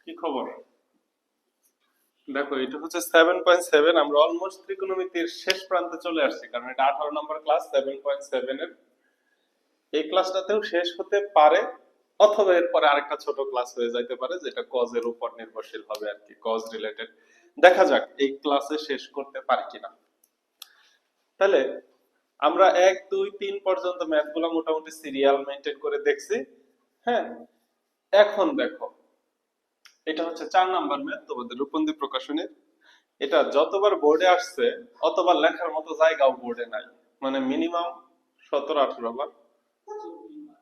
কি খবর? দেখো এটা হচ্ছে 7.7। আমরা অলমোস্ট ত্রিকোণমিতির শেষ প্রান্তে চলে আসছি, কারণ এটা 18 নম্বর ক্লাস 7.7 এর। এই ক্লাসটাতেও শেষ হতে পারে, অথবা এরপরে আরেকটা ছোট ক্লাস হয়ে যাইতে পারে, যেটা কজ এর উপর নির্ভরশীল হবে আর কি, কজ রিলেটেড। দেখা যাক এই ক্লাসে শেষ করতে পারি কিনা। তাহলে আমরা 1 2 3 পর্যন্ত ম্যাথগুলো মোটামুটি সিরিয়াল মেনটেন করে দেখছি। হ্যাঁ, এখন দেখো এটা হচ্ছে 4 নাম্বার ম্যাথ তোমাদের রূপন্দি প্রকাশনের। এটা যতবার বোর্ডে আসছে অতবার লেখার মতো জায়গাও বোর্ডে নাই, মানে মিনিমাম 17 18 বার,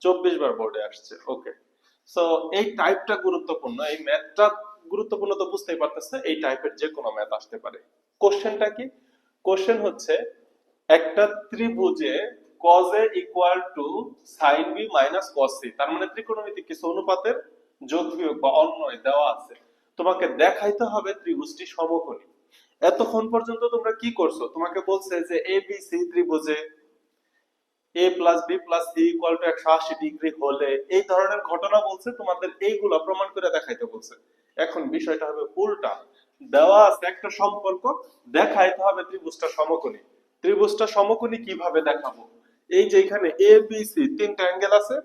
24 বার বোর্ডে আসছে। ওকে, সো এই টাইপটা গুরুত্বপূর্ণ, এই ম্যাথটা গুরুত্বপূর্ণ তো বুঝতেই পারতেছে। এই টাইপের যে কোনো ম্যাথ আসতে পারে। কোশ্চেনটা কি? কোশ্চেন হচ্ছে একটা ত্রিভুজে cos a equal to sin b minus cos c, তার মানে ত্রিকোণমিতিক কিছু অনুপাতের যোগ বিয়োগ বা অন্যয় দেওয়া আছে। তোমাকে দেখাইতে হবে ত্রিভুজটি সমকোণী। এতক্ষণ পর্যন্ত তোমরা কি করছো? তোমাকে বলছে যে এ বি সি ত্রিভুজে a plus B plus C equal to 180 degree হলে এই ধরনের ঘটনা বলছে, তোমাদের এইগুলো প্রমাণ করে দেখাইতে বলছে। এখন বিষয়টা হবে উল্টা, দেওয়া আছে একটা সম্পর্ক, দেখাইতে হবে ত্রিভুজটা সমকোণী। ত্রিভুজটা সমকোণী কিভাবে দেখাবো? এই যে এখানে এ বি সি তিনটা অ্যাঙ্গেল আছে,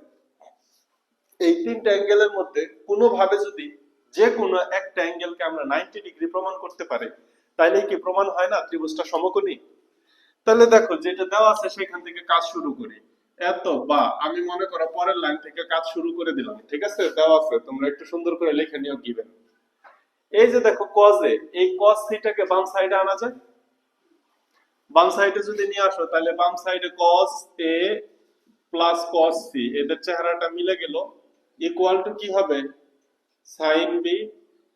এই তিনটা অ্যাঙ্গেলের মধ্যে কোনোভাবে যদি যে কোনো একটা অ্যাঙ্গেলকে আমরা 90 ডিগ্রি প্রমাণ করতে পারি, তাইলে কি প্রমাণ হয় না ত্রিভুজটা সমকোণী? তাহলে দেখো যেটা দেওয়া আছে সেখান থেকে কাজ শুরু করি। এত বা আমি মনে করো পরের লাইন থেকে কাজ শুরু করে দিলাম, ঠিক আছে? দেওয়া আছে, তোমরা একটু সুন্দর করে লিখে নিও গিভেন। এই যে দেখো cos a, এই cos থিটাকে বাম সাইডে আনা যায়। বাম সাইডে যদি নিয়ে আসো তাহলে বাম সাইডে cos a plus cos c, এদের চেহারাটা মিলে গেল, ইকুয়াল টু কি হবে? sin b।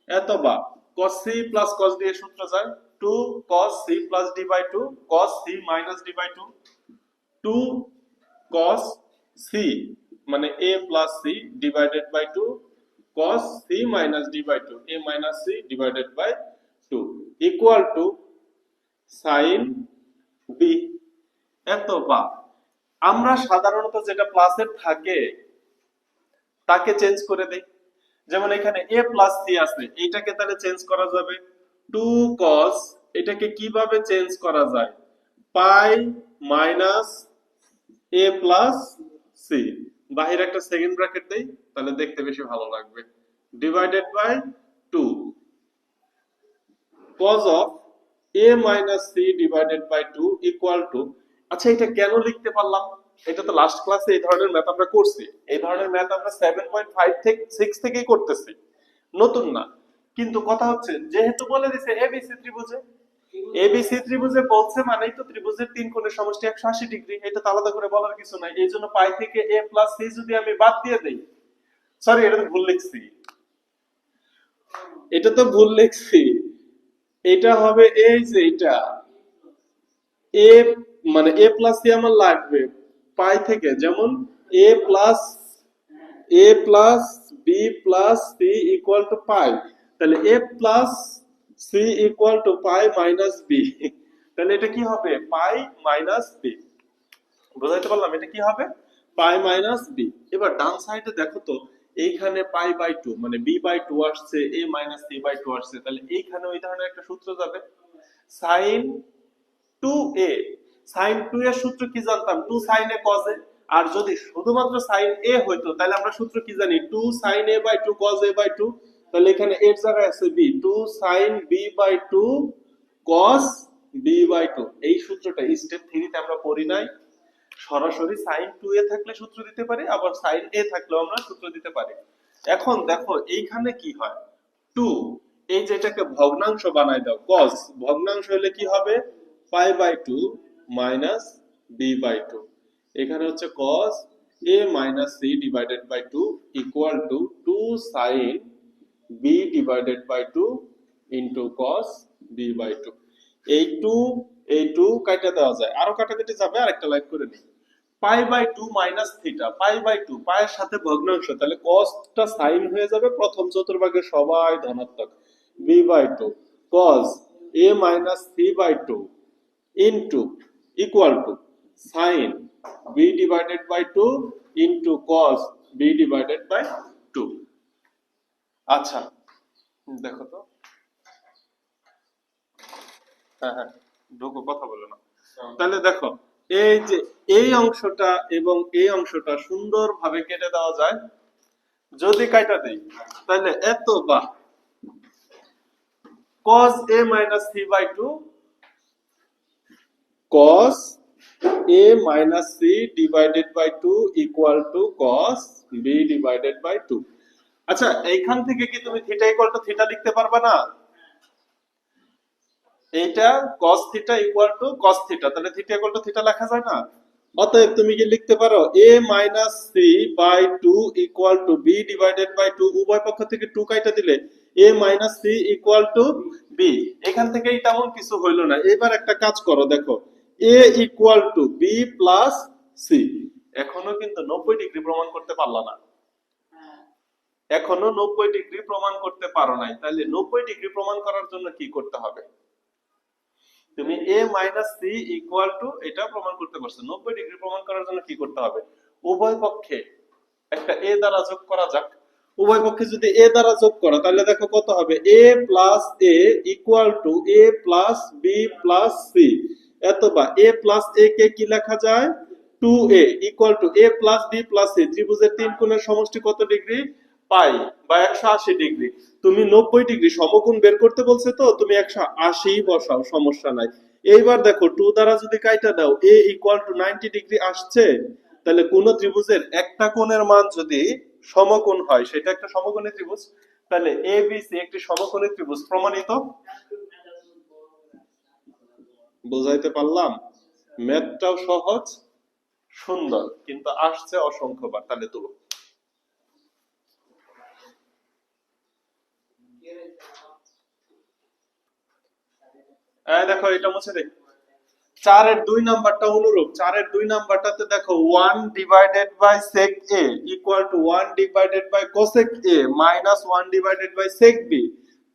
এত বা cos c plus cos d এর সূত্র যায় 2 cos c plus d by 2 cos c minus d by 2, 2 cos c মানে a plus c divided by 2 cos c minus d by 2, a minus c divided by 2 equal to sin b। এত বা আমরা সাধারণত যেটা প্লাসের থাকে তাকে change করে দেই। যেমন এখানে a প্লাস c আছে, এইটাকে তাহলে চেঞ্জ করা যাবে 2 cos, এটাকে কিভাবে চেঞ্জ করা যায়? পাই মাইনাস a প্লাস c, বাহিরে একটা সেকেন্ড ব্র্যাকেট দেই, তাহলে দেখতে বেশি ভালো লাগবে, divided by 2 cos of a minus c divided by 2 equal to. আচ্ছা, এটা কেন লিখতে পারলাম? এটা তো লাস্ট ক্লাসে এই ধরনের ম্যাথ আমরা করছি, এই ধরনের ম্যাথ আমরা 7.5 থেকে 6 থেকেই করতেছি, নতুন না। কিন্তু কথা হচ্ছে যেহেতু বলে দিছে এবিসি ত্রিভুজে, এবিসি ত্রিভুজে বলছে মানেই তো ত্রিভুজের তিন কোণের সমষ্টি 180 ডিগ্রি, এটা তো আলাদা করে বলার কিছু নাই। এই জন্য পাই থেকে a প্লাস c যদি আমি বাদ দিয়ে দেই, সরি এটা তো ভুল লিখছি, এটা তো ভুল লিখছি, এটা হবে এই যে এটা a, মানে a প্লাস c আমার লাগবে পাই থেকে, যেমন a plus b plus c equal to pi, তাহলে a plus c equal to pi minus b, তাহলে এটা কি হবে? Pi minus b। বুঝাইতে পারলাম? এটা কি হবে? Pi minus b। এবার ডান সাইডে দেখো তো, এইখানে পাই বাই 2 মানে b বাই 2 আসছে, a মাইনাস c বাই 2 আসছে, তাহলে এইখানে ওই ধরনের একটা সূত্র যাবে sin 2a। sin 2 এর সূত্র কি জানতাম? 2 sin a cos a। আর যদি শুধুমাত্র sin a হইতো তাহলে আমরা সূত্র কি জানি? 2 sin a by 2 cos a by 2, তাহলে এখানে এর জায়গায় আছে b, 2 sin b by 2 cos b by 2। এই সূত্রটা স্টেপ 3 তে আমরা পড়ি নাই। সরাসরি sin 2a থাকলে সূত্র দিতে পারি, আবার sin a থাকলেও আমরা সূত্র দিতে পারি। এখন দেখো এইখানে কি হয়, 2 এই যেটাকে ভগ্নাংশ বানাই দাও, cos ভগ্নাংশ হলে কি হবে? Pi by 2 minus b by 2, এখানে হচ্ছে cos a minus c divided by 2 equal to 2 sin b divided by 2 into cos b by 2। এই 2 কাটা দেওয়া যায়, আরো কাটাকাটি যাবে, আরেকটা লাইন করে নিই। Pi by 2 minus theta, pi by 2 পায়ের সাথে ভগ্নাংশ, তাহলে cosটা sin হয়ে যাবে, প্রথম চতুর্ভাগের সবাই ধনাত্মক, b by 2 cos a minus c by 2 into equal to sin b divided by 2 into cos b divided by 2। আচ্ছা, দেখো তো, হ্যাঁ হ্যাঁ, ঢুকো, কথা বলো না। তাহলে দেখো, এই যে এই অংশটা এবং এই অংশটা সুন্দরভাবে কেটে দেওয়া যায় যদি কাটা দেই, তাহলে এত বা cos a minus c by 2 cos a minus c divided by 2 equal to cos b divided by 2। আচ্ছা, এইখান থেকে কি তুমি থিটা ইকুয়াল টু থিটা লিখতে পারবা না? এইটা cos theta equal to cos theta, তাহলে থিটা ইকুয়াল টু থিটা লেখা যায় না? অতএব তুমি কি লিখতে পারো a minus c by 2 equal to b divided by 2, উভয় পক্ষ থেকে 2 কাটা দিলে a minus c equal to b। এখান থেকে তেমন কিছু হইলো না। এবার একটা কাজ করো, দেখো a equal to b plus c, এখনো কিন্তু 90 ডিগ্রি প্রমাণ করতে পারলা না, এখনো 90 ডিগ্রি প্রমাণ করতে পারো নাই। তাহলে 90 ডিগ্রি প্রমাণ করার জন্য কি করতে হবে? তুমি a minus c equal to এটা প্রমাণ করতে পারছো, 90 ডিগ্রি প্রমাণ করার জন্য কি করতে হবে? উভয় পক্ষে একটা a দ্বারা যোগ করা যাক। উভয় পক্ষে যদি a দ্বারা যোগ করো, তাহলে দেখো কত হবে, a plus a equal to a plus b plus c। এত বা a plus a কে কি লেখা যায়, 2a equal to a plus b plus c। ত্রিভুজের তিন কোণের সমষ্টি কত ডিগ্রি? পাই বা 180 ডিগ্রি। তুমি 90 ডিগ্রি সমকোণ বের করতে বলছে, তো তুমি 180 বসাও, সমস্যা নাই। এইবার দেখো 2 দ্বারা যদি কাইটা দাও a equal to 90 ডিগ্রি আসছে, তাহলে কোন ত্রিভুজের একটা কোণের মান যদি সমকোণ হয়, সেটা একটা সমকোণী ত্রিভুজ, তাহলে ABC একটি সমকোণী ত্রিভুজ, প্রমাণিত। বুঝাইতে পারলাম? ম্যাথটাও সহজ, সুন্দর, কিন্তু আসছে অসংখ্যবার। তাহলে তুলো। দেখো এটা মুছে দে। 4 এর 2 নাম্বারটা অনুরূপ। 4 এর 2 নাম্বারটাতে দেখো 1 divided by sec a equal to 1 divided by cosec a minus 1 divided by sec b।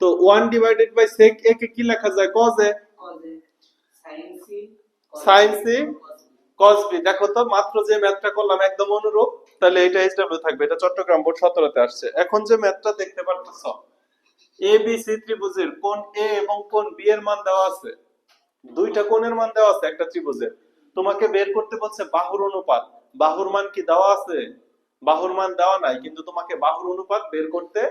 তো 1 ডিভাইডেড বাই sec a কে কি লেখা যায়? cos a sin c cos b। দেখো তো, মাত্র যে ম্যাথটা করলাম একদম অনুরূপ। তাহলে এটা SW থাকবে, এটা চট্টগ্রাম বোর্ড 17 তে আসছে। এখন যে ম্যাথটা দেখতে পারতেছ, ABC ত্রিভুজের কোণ A এবং কোণ B এর মান দেওয়া আছে, দুইটা কোণের মান দেওয়া আছে একটা ত্রিভুজের। তোমাকে বের করতে বলছে বাহুর অনুপাত। বাহুর মান কি দেওয়া আছে? বাহুর মান দেওয়া নাই, কিন্তু তোমাকে বাহুর অনুপাত বের করতে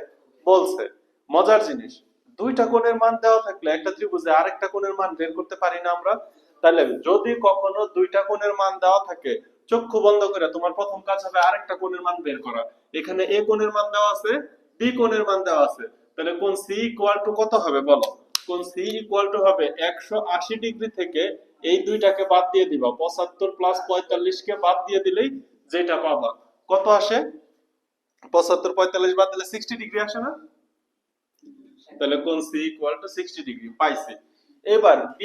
বলছে। মজার জিনিস, দুইটা কোণের মান দেওয়া থাকলে একটা ত্রিভুজে আরেকটা কোণের মান বের করতে পারি না আমরা? তাহলে যদি কখনো দুইটা কোণের মান দেওয়া থাকে, চক্ষু বন্ধ করে তোমার প্রথম কাজ হবে আরেকটা কোণের মান বের করা। এখানে A কোণের মান দেওয়া আছে, B কোণের মান দেওয়া আছে, তাহলে কোণ C ইকুয়াল টু কত হবে বলো? কোণ C ইকুয়াল টু হবে 180 ডিগ্রি থেকে এই দুইটাকে বাদ দিয়ে দিবা, 75 প্লাস 45 কে বাদ দিয়ে দিলেই যেটা পাবা কত আসে? 75 45 বাদ দিলে 60 ডিগ্রি আসে না? তাহলে কোণ C ইকুয়াল টু 60 ডিগ্রি পাইছি। এবার B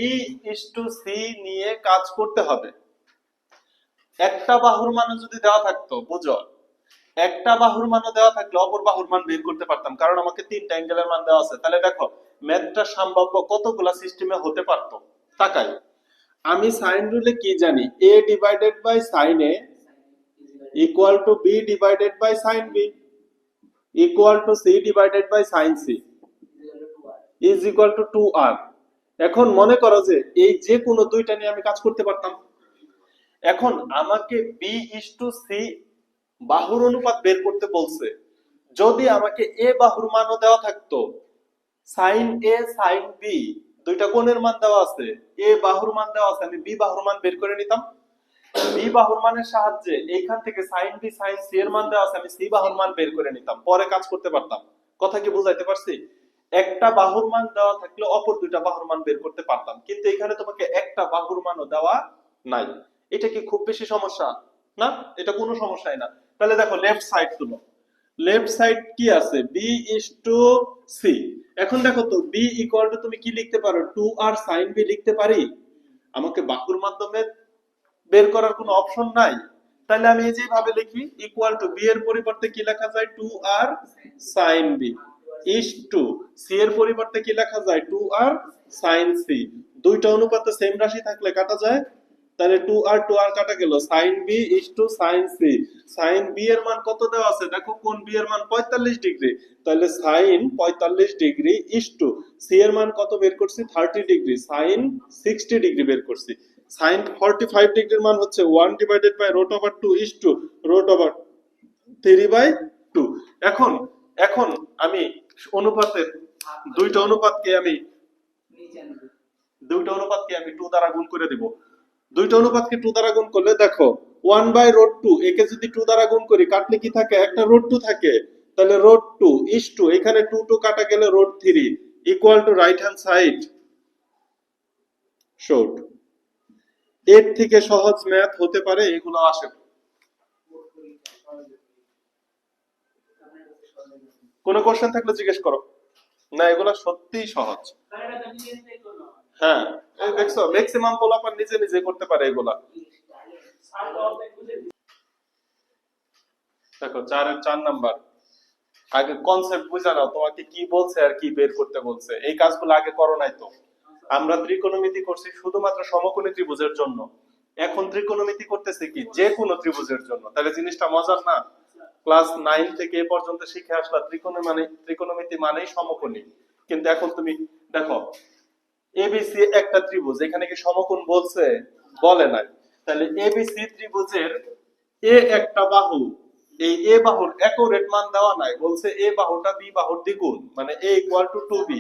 is to C নিয়ে কাজ করতে হবে। একটা বাহুর মান যদি দেওয়া থাকতো, বুঝো, একটা বাহুর মান দেওয়া থাকলে অপর বাহুর মান বের করতে পারতাম, কারণ আমাকে তিনটা অ্যাঙ্গেলের মান দেওয়া আছে। তাহলে দেখো ম্যাথটা সম্ভাব্য কতগুলা সিস্টেমে হতে পারতো। তাকাই, আমি সাইন রুলে কি জানি, a divided by sine a equal to b divided by sine b equal to c divided by sine c is equal to 2r। এখন মনে করো যে এই যে কোনো দুইটা নিয়ে আমি কাজ করতে পারতাম। এখন আমাকে b is to c বাহুর অনুপাত বের করতে বলছে। যদি আমাকে a বাহুর মানও দেওয়া থাকতো, sin a sin b দুইটা কোণের মান দেওয়া আছে, a বাহুর মান দেওয়া আছে, আমি b বাহুর মান বের করে নিতাম। b বাহুর মানের সাহায্যে এইখান থেকে sin b sin c এর মান দেওয়া আছে, আমি c বাহুর মান বের করে নিতাম, পরে কাজ করতে পারতাম। কথা কি বুঝাইতে পারছি? একটা বাহুর মান দেওয়া থাকলে অপর দুইটা বাহুর মান বের করতে পারতাম, কিন্তু এখানে তোমাকে একটা বাহুর মানও দেওয়া নাই। এটা কি খুব বেশি সমস্যা? না, এটা কোনো সমস্যাই না। তাহলে দেখো লেফট সাইড তুলো। লেফট সাইড কি আছে? b is to c। এখন দেখো তো b ইকুয়াল টু তুমি কি লিখতে পারো? 2r sin b লিখতে পারি। আমাকে বাহুর মাধ্যমে বের করার কোনো অপশন নাই। তাহলে আমি এই যেভাবে লিখি, ইকুয়াল টু b এর পরিবর্তে কি লেখা যায়? 2r sin b is to c এর পরিবর্তে কি লেখা যায়? 2r sin c। দুইটা অনুপাতে সেম রাশি থাকলে কাটা যায়? তাহলে 2 আর কাটা গেল, sin b is to sin c। sin b এর মান কত দেওয়া আছে দেখো, কোন b এর মান 45 ডিগ্রি, তাহলে sin 45 degree is to c এর মান কত বের করছি 30 ডিগ্রি, sin 60 ডিগ্রি বের করছি। sin 45 ডিগ্রির মান হচ্ছে 1 ডিভাইডেড বাই √2 is to √3/2। এখন এখন আমি অনুপাতের দুইটা অনুপাতকে আমি 2 দ্বারা গুণ করে দিব। দুইটা অনুপাতকে 2 দ্বারা গুণ করলে দেখো 1/√2, একে যদি 2 দ্বারা গুণ করি কাটলে কি থাকে, একটা √2 থাকে, তাহলে √2 is to এখানে 2 কাটা গেলে √3 equal to right hand side short. এর থেকে সহজ ম্যাথ হতে পারে, এগুলো আসে। কোনো কোশ্চেন থাকলে জিজ্ঞেস করো। না, এগুলো সত্যিই সহজ। হ্যাঁ, এই দেখছো ম্যাক্সিমাম পোলাপান নিজে নিজে করতে পারে এগুলা। দেখো 4 নাম্বার, আগে কনসেপ্ট বুঝা নাও, তোমাকে কি বলছে আর কি বের করতে বলছে, এই কাজগুলো আগে করো নাই তো। আমরা ত্রিকোণমিতি করছি শুধুমাত্র সমকোণী ত্রিভুজের জন্য, এখন ত্রিকোণমিতি করতেছে কি যে কোনো ত্রিভুজের জন্য। তাহলে জিনিসটা মজার না? ক্লাস 9 থেকে এ পর্যন্ত শিখে আসলা ত্রিকোণমিতি মানেই সমকোণী, কিন্তু এখন তুমি দেখো এবিসি একটা ত্রিভুজ, এখানে কি সমকোণ বলছে? বলে নাই। তাহলে এবিসি ত্রিভুজের এ একটা বাহু, এই এ বাহুর অ্যাকুরেট মান দেওয়া নাই, বলছে এ বাহুটা বি বাহুর দ্বিগুণ, মানে a ইকুয়াল টু 2b।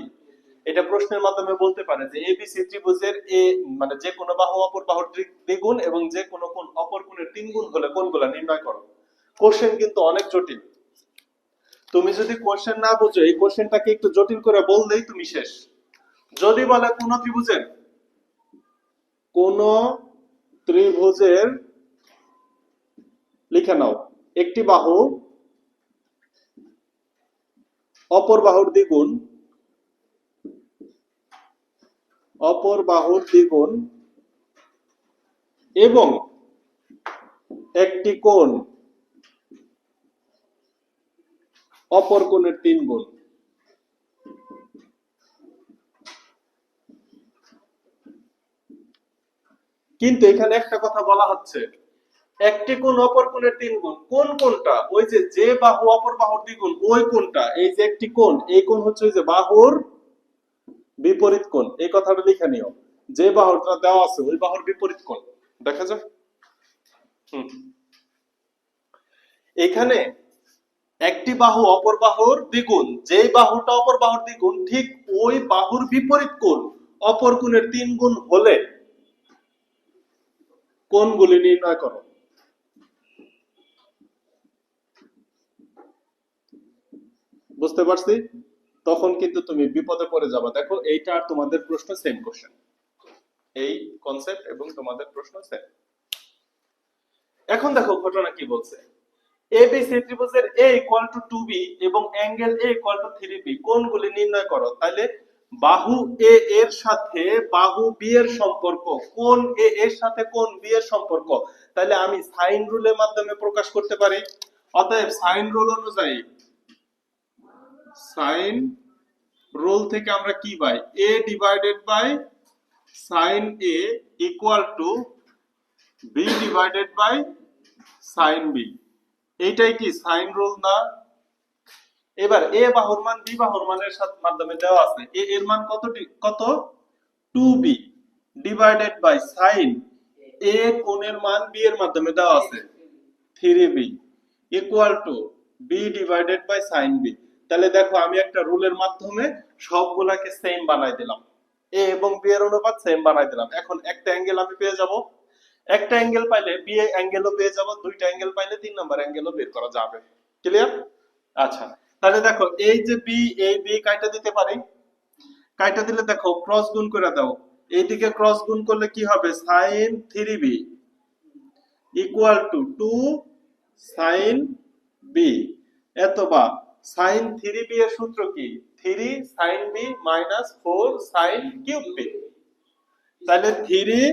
এটা প্রশ্নের মাধ্যমে বলতে পারে যে এবিসি ত্রিভুজের এ মানে যে কোনো বাহু অপর বাহুর দ্বিগুণ এবং যে কোনো কোণ অপর কোণের 3 গুণ হলে কোণগুলো নির্ণয় করো। কোশ্চেন কিন্তু অনেক জটিল, তুমি যদি কোশ্চেন না বুঝো, এই কোশ্চেনটাকে একটু জটিল করে বললেই তুমি শেষ। যদি বলে কোন ত্রিভুজের লিখে নাও একটি বাহু অপর বাহুর দ্বিগুণ এবং একটি কোণ অপর কোণের 3 গুণ। কিন্তু এখানে একটা কথা বলা হচ্ছে, একটি কোণ অপর কোণের 3 গুণ, কোন কোণটা? ওই যে বাহু অপর বাহুর দ্বিগুণ ওই কোণটা। এই যে একটি কোণ, এই কোণ হচ্ছে ওই যে বাহুর বিপরীত কোণ, এই কথাটা লিখে নিও। যে বাহুটা দেওয়া আছে ওই বাহুর বিপরীত কোণ, দেখা যায়। এখানে একটি বাহু অপর বাহুর দ্বিগুণ, যেই বাহুটা অপর বাহুর দ্বিগুণ ঠিক ওই বাহুর বিপরীত কোণ অপর কোণের 3 গুণ হলে কোণগুলি নির্ণয় করো। বুঝতে পারছি? তখন কিন্তু তুমি বিপদে পড়ে যাবা। দেখো এইটা আর তোমাদের প্রশ্ন সেম কোশ্চেন, এই কনসেপ্ট এবং তোমাদের প্রশ্ন সেম। এখন দেখো ঘটনা কি বলছে, এবিসি ত্রিভুজের a ইকুয়াল টু 2b এবং angle a equal two 3b, কোণগুলি নির্ণয় করো। তাহলে বাহু a এর সাথে বাহু b এর সম্পর্ক, কোণ a এর সাথে কোণ b এর সম্পর্ক, তাহলে আমি সাইন রুলের মাধ্যমে প্রকাশ করতে পারি। অতএব সাইন রুল অনুযায়ী, সাইন রুল থেকে আমরা কি পাই, a divided by sine a equal to b divided by sine b। এইটাই কি সাইন রুল না? এবার a বাহুর মান b বাহুর মানের সাথে মাধ্যমে দেওয়া আছে, a এর মান কত 2b divided by sine a কোণের মান b এর মাধ্যমে দেওয়া আছে 3b equal to b divided by sine b। তাহলে দেখো আমি একটা রুলের মাধ্যমে সবগুলাকে সেম বানাই দিলাম, a এবং b এর অনুপাত সেম বানাই দিলাম। এখন একটা অ্যাঙ্গেল আমি পেয়ে যাব, একটা অ্যাঙ্গেল পাইলে বি অ্যাঙ্গেলও পেয়ে যাব, দুইটা অ্যাঙ্গেল পাইলে 3 নাম্বার অ্যাঙ্গেলও বের করা যাবে। ক্লিয়ার? আচ্ছা, তাহলে দেখো এই যে বি, এই বি কাইটা দিতে পারি, কাইটা দিলে দেখো ক্রস গুণ করে দাও, এইদিকে ক্রস গুণ করলে কি হবে, sin 3b equal to 2 sin b। এতবা sin 3b এর সূত্র কি, 3 sin b minus 4 sin cube b। তাহলে 3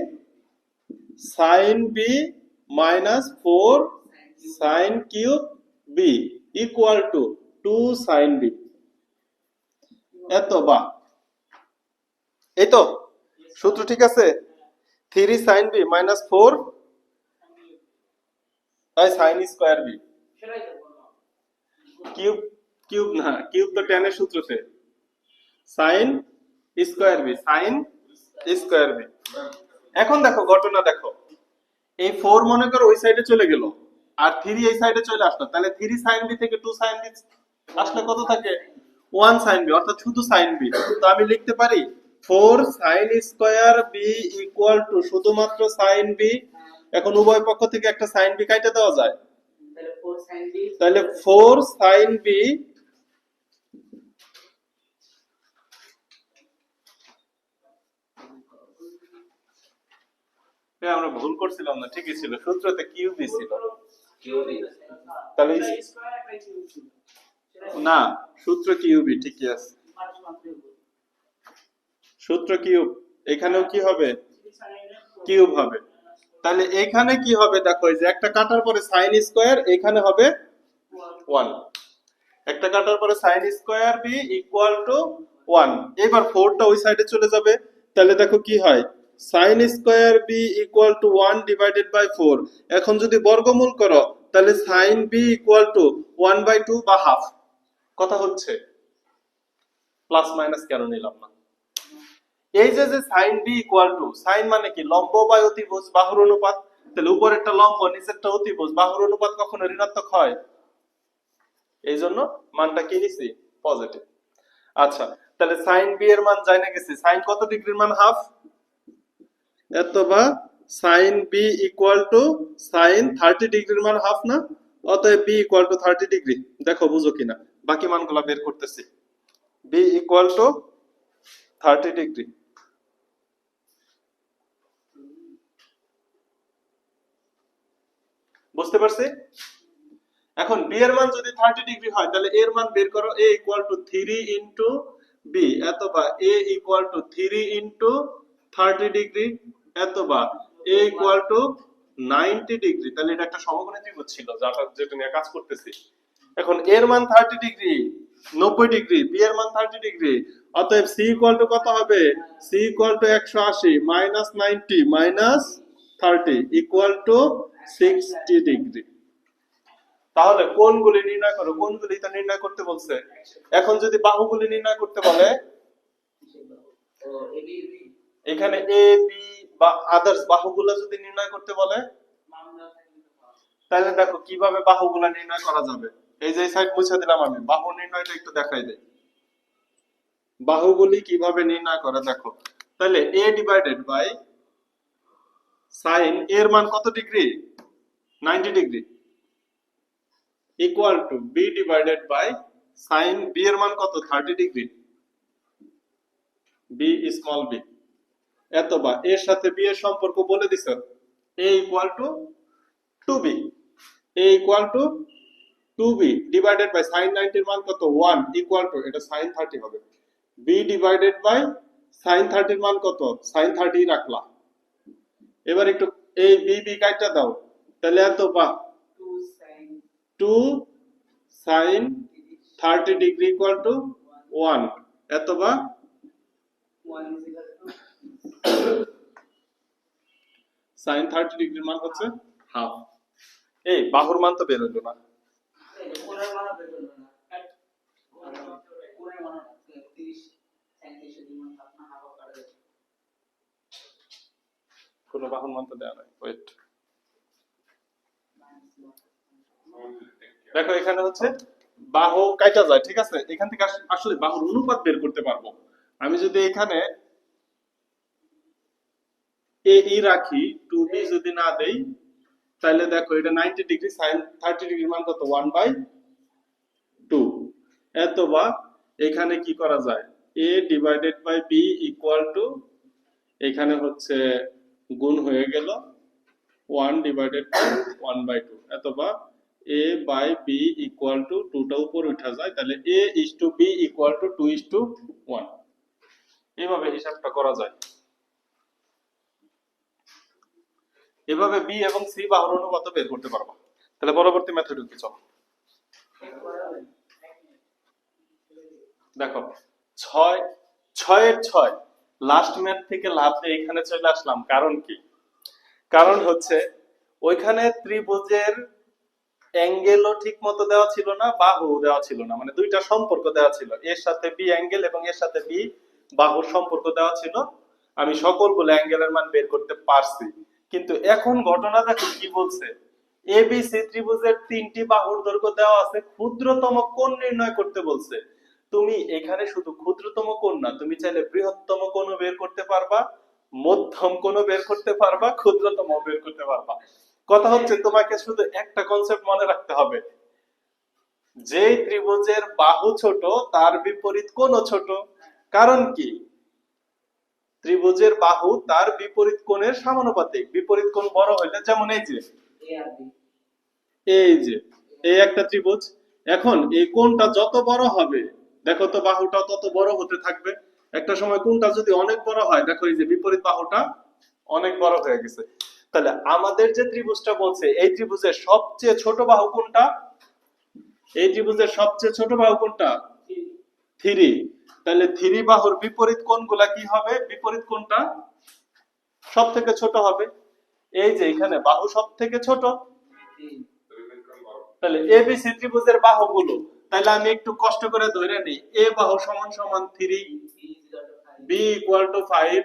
sin b minus 4 sin cube b equal to 2 sin b। এত বা এই তো সূত্র ঠিক আছে। 3 sin b minus 4 তাই sin square b cube cube না কিউব তো tan এর সূত্রতে sin square b sin square b এখন দেখো ঘটনা দেখো এই 4 মনে করো ওই সাইডে চলে গেল আর 3 এই সাইডে চলে আসলো তাহলে 3 sin b থেকে 2 sin b আসলে কত থাকে 1 sin b অর্থাৎ শুধু sin b তো আমি লিখতে পারি 4 sin square b equal two শুধুমাত্র sin b এখন উভয় পক্ষ থেকে একটা sin b কাটে দেওয়া যায় তাহলে 4 sin b আমরা ভুল করছিলাম না ঠিকই ছিল সূত্রতে কিউব ছিল তাহলে না সূত্র কিউব ঠিকই আছে সূত্র কিউব এখানেও কি হবে কিউব হবে তাহলে এখানে কি হবে দেখো এই যে একটা কাটার পরে sin স্কয়ার এখানে হবে 1 একটা কাটার পরে sin square b equal to 1 এবার 4 টা ওই সাইডে চলে যাবে তাহলে দেখো কি হয় sin square b equal to 1 divided by 4 এখন যদি বর্গমূল করো তাহলে sin b ইকুয়াল টু 1/2 বা হাফ কথা হচ্ছে প্লাস মাইনাস কেন নিলাম না এই যে sin b equal to sin মানে কি লম্ব বাই অতিভুজ বাহুর অনুপাত তাহলে উপরেরটা লম্ব নিচেরটা অতিভুজ বাহুর অনুপাত কখনো ঋণাত্মক হয় এইজন্য মানটা কি নিছি পজিটিভ আচ্ছা তাহলে sin b এর মান জানা গেছে sin কত ডিগ্রির মান হাফ এত বা sin b equal to sin 30 ডিগ্রির মান হাফ না অতএব b ইকুয়াল টু 30 ডিগ্রি দেখো বুঝো কিনা বাকি মানগুলো বের করতেছি b ইকুয়াল টু 30 ডিগ্রি বুঝতে পারছি এখন b এর মান যদি 30 ডিগ্রি হয় তাহলে এর মান বের করো a equal to 3 into b অথবা a equal to 3 into 30 degree অথবা a ইকুয়াল টু 90 ডিগ্রি তাহলে এটা একটা সমকোণী ত্রিভুজ ছিল যেটা নিয়ে কাজ করতেছি এখন এর মান 30 ডিগ্রি 90 ডিগ্রি b এর মান 30 ডিগ্রি অতএব c ইকুয়াল টু কত হবে c equal to 180 minus 90 minus 30 equal to 60 degree তাহলে কোণগুলি নির্ণয় করো কোণগুলি তো নির্ণয় করতে বলছে এখন যদি বাহুগুলি নির্ণয় করতে বলে এখানে এ বি বা আদার্স বাহুগুলো যদি নির্ণয় করতে বলে তাহলে দেখো কিভাবে বাহুগুলো নির্ণয় করা যাবে এই যে সাইড মুছে দিলাম আমি বাহু নির্ণয়টা একটু দেখাই দেই বাহুগুলি কিভাবে নির্ণয় করে দেখো তাহলে a ডিভাইডেড বাই sin এর মান কত degree 90 degree equal to b divided by sin b এর মান কত 30 ডিগ্রি b স্মল b অথবা এর সাথে b এর সম্পর্ক বলে দিছ a equal to 2b a equal to 2b divided by sin 90 এর মান কত 1 ইকুয়াল টু এটা sin 30 হবে b ডিভাইডেড বাই sin 30 এর মান কত sin 30 রাখলা এবার একটু এই b b কাটা দাও তাহলে এত বা 2 sin 30 ডিগ্রি ইকুয়াল টু 1 এত বা 1 sin 30 ডিগ্রির মান হচ্ছে হাফ এই বাহুর মান তো বের হলো না কোণের মান বের হলো না কোণের মান 30 sin 30 মান আপনা হাফ কাটা যাবে কোন বাহুর মান তো দেয়া নাই ওয়েট দেখো এখানে হচ্ছে বাহু কাটা যায় ঠিক আছে এখান থেকে আসলে বাহুর অনুপাত বের করতে পারবো আমি যদি এখানে a e রাখি 2b যদি না দেই তাহলে দেখো এটা 90 ডিগ্রি sin 30 ডিগ্রির মান কত 1/2 অথবা এখানে কি করা যায় a divided by b equal to এখানে হচ্ছে গুণ হয়ে গেল 1 ডিভাইডেড বাই 1/2 অথবা a by b equal to 2 টা উপর উঠা যায় তাহলে a is to b equal to 2 is to 1 এইভাবে হিসাবটা করা যায় এভাবে b এবং c বাহুর অনুপাত বের করতে পারবো তাহলে পরবর্তী মেথডে কি চলো দেখো 6 এর 6 লাস্ট ম্যাথ থেকে লাভ দিয়ে এখানে চলে আসলাম, কারণ কি? কারণ হচ্ছে ওইখানে ত্রিভুজের অ্যাঙ্গেলও ঠিক মতো দেওয়া ছিল না, বাহু দেওয়া ছিল না, মানে দুইটা সম্পর্ক দেওয়া ছিল, এর সাথে বি অ্যাঙ্গেল এবং এর সাথে বি বাহুর সম্পর্ক দেওয়া ছিল। আমি সকলগুলো অ্যাঙ্গেলের মান বের করতে পারছি, কিন্তু এখন ঘটনা দেখো কি বলছে। এবিসি ত্রিভুজের তিনটি বাহুর দৈর্ঘ্য দেওয়া আছে, ক্ষুদ্রতম কোণ নির্ণয় করতে বলছে। তুমি এখানে শুধু ক্ষুদ্রতম কোণ না, তুমি চাইলে বৃহত্তম কোণও বের করতে পারবা, মধ্যম কোণও বের করতে পারবা, ক্ষুদ্রতম বের করতে পারবা। কথা হচ্ছে তোমাকে শুধু একটা কনসেপ্ট মনে রাখতে হবে, যে ত্রিভুজের বাহু ছোট তার বিপরীত কোণও ছোট। কারণ কি? ত্রিভুজের বাহু তার বিপরীত কোণের সমানুপাতিক, বিপরীত কোণ বড় হইলে, যেমন এই যে এই একটা ত্রিভুজ, এখন এই কোণটা যত বড় হবে দেখো তো বাহুটা তত বড় হতে থাকবে। একটা সময় কোণটা যদি অনেক বড় হয়, দেখো এই যে বিপরীত বাহুটা অনেক বড় হয়ে গেছে। তাহলে আমাদের যে ত্রিভুজটা বলছে, এই ত্রিভুজের সবচেয়ে ছোট বাহু কোনটা? এই ত্রিভুজের সবচেয়ে ছোট বাহু কোনটা? 3। তাহলে 3 বাহুর বিপরীত কোণগুলা কি হবে? বিপরীত কোণটা সব থেকে ছোট হবে। এই যে এখানে বাহু সব থেকে ছোট, তাহলে এবিসি ত্রিভুজের বাহুগুলো, তাহলে আমি একটু কষ্ট করে ধরে নিই, এ বাহু সমান সমান 3, বি ইকুয়াল টু 5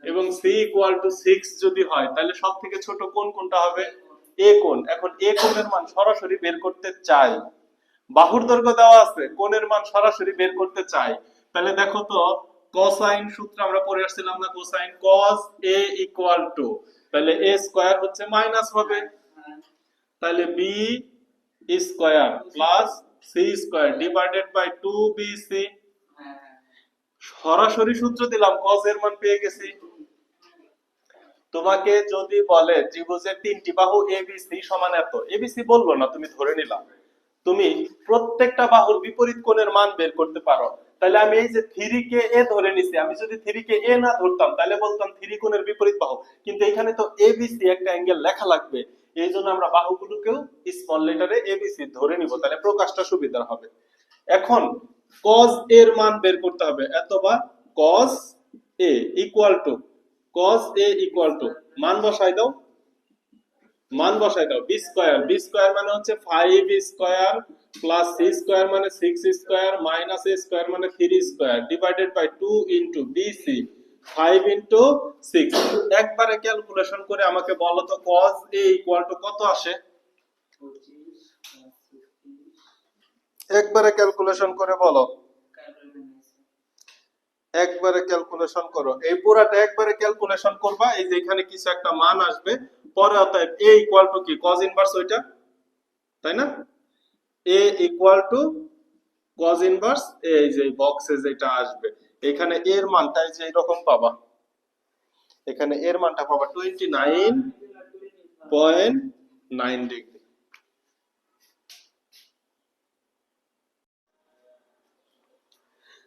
এবং সি ইকুয়াল টু 6 যদি হয়, তাহলে সব থেকে ছোট কোণ কোনটা হবে? এ কোণ। এখন এ কোণের মান সরাসরি বের করতে চাই, বাহুর দৈর্ঘ্য দেওয়া আছে, কোণের মান সরাসরি বের করতে চাই। তাহলে দেখো তো, কোসাইন সূত্র আমরা পড়ে আসছিলাম না, cosine cos a equal to, তাহলে a স্কয়ার হচ্ছে মাইনাস হবে, তাহলে b square plus c square divided by 2bc। সরাসরি সূত্র দিলাম, cos এর মান পেয়ে গেছি। তোমাকে যদি বলে ত্রিভুজের তিনটি বাহু এবিসি সমান এত, এবিসি বললো না, তুমি ধরে নিলাম, তুমি প্রত্যেকটা বাহুর বিপরীত কোণের মান বের করতে পারো। তাহলে আমি এই যে 3 কে এ ধরে নিছি, আমি যদি 3 কে এ না ধরতাম তাহলে বলতাম 3 কোণের বিপরীত বাহু, কিন্তু এখানে তো এবিসি একটা অ্যাঙ্গেল লেখা লাগবে, এই জন্য আমরা বাহুগুলোকেও স্মল লেটারে এবিসি ধরে নিব, তাহলে প্রকাশটা সুবিধা হবে। এখন cos এর মান বের করতে হবে, এতবা cos a equal to, cos a equal two মান বসাই দাও, মান বসাই দাও, বি স্কয়ার, বি স্কয়ার মানে হচ্ছে 5 স্কয়ার প্লাস সি স্কয়ার মানে 6 স্কয়ার মাইনাস এ স্কয়ার মানে 3 square divided by 2 into b c, 5 into 6। একবারে ক্যালকুলেশন করে আমাকে বলো তো cos a ইকুয়াল টু কত আসে? একবারে ক্যালকুলেশন করে বলো, একবারে ক্যালকুলেশন করো, এই পুরাটা একবারে ক্যালকুলেশন করবা, এই যে এখানে কিছু একটা মান আসবে পরে, অতএব a ইকুয়াল টু কি? cos ইনভার্স ওইটা, তাই না? a equal to cos inverse, এই যে বক্সে যেটা আসবে, এখানে এর মানটা এই যে এরকম পাবা, এখানে এর মানটা পাবা 29.9 ডিগ্রি।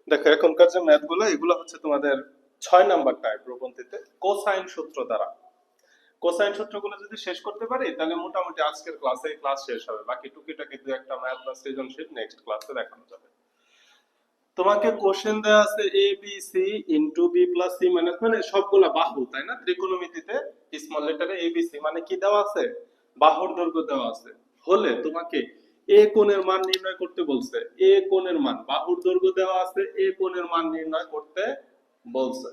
দেখো এখনকার যে ম্যাথগুলো, এগুলো হচ্ছে তোমাদের 6 নাম্বার টাইপ প্রবন্ধীতে কোসাইন সূত্র দ্বারা। কোসাইন সূত্রগুলো যদি শেষ করতে পারি তাহলে মোটামুটি আজকের ক্লাসে ক্লাস শেষ হবে, বাকি টুকিটাকি দু একটা ম্যাথ বা সৃজনশীল নেক্সট ক্লাসে দেখানো যাবে। তোমাকে কোশ্চেন দেয়া আছে a b c into b plus c minus, মানে সবগুলা বাহু, তাই না? ত্রিকোণমিতিতে স্মল লেটারে a b c মানে কি দেওয়া আছে? বাহুর দৈর্ঘ্য দেওয়া আছে, হলে তোমাকে a কোণের মান নির্ণয় করতে বলছে, a কোণের মান, বাহুর দৈর্ঘ্য দেওয়া আছে, a কোণের মান নির্ণয় করতে বলছে।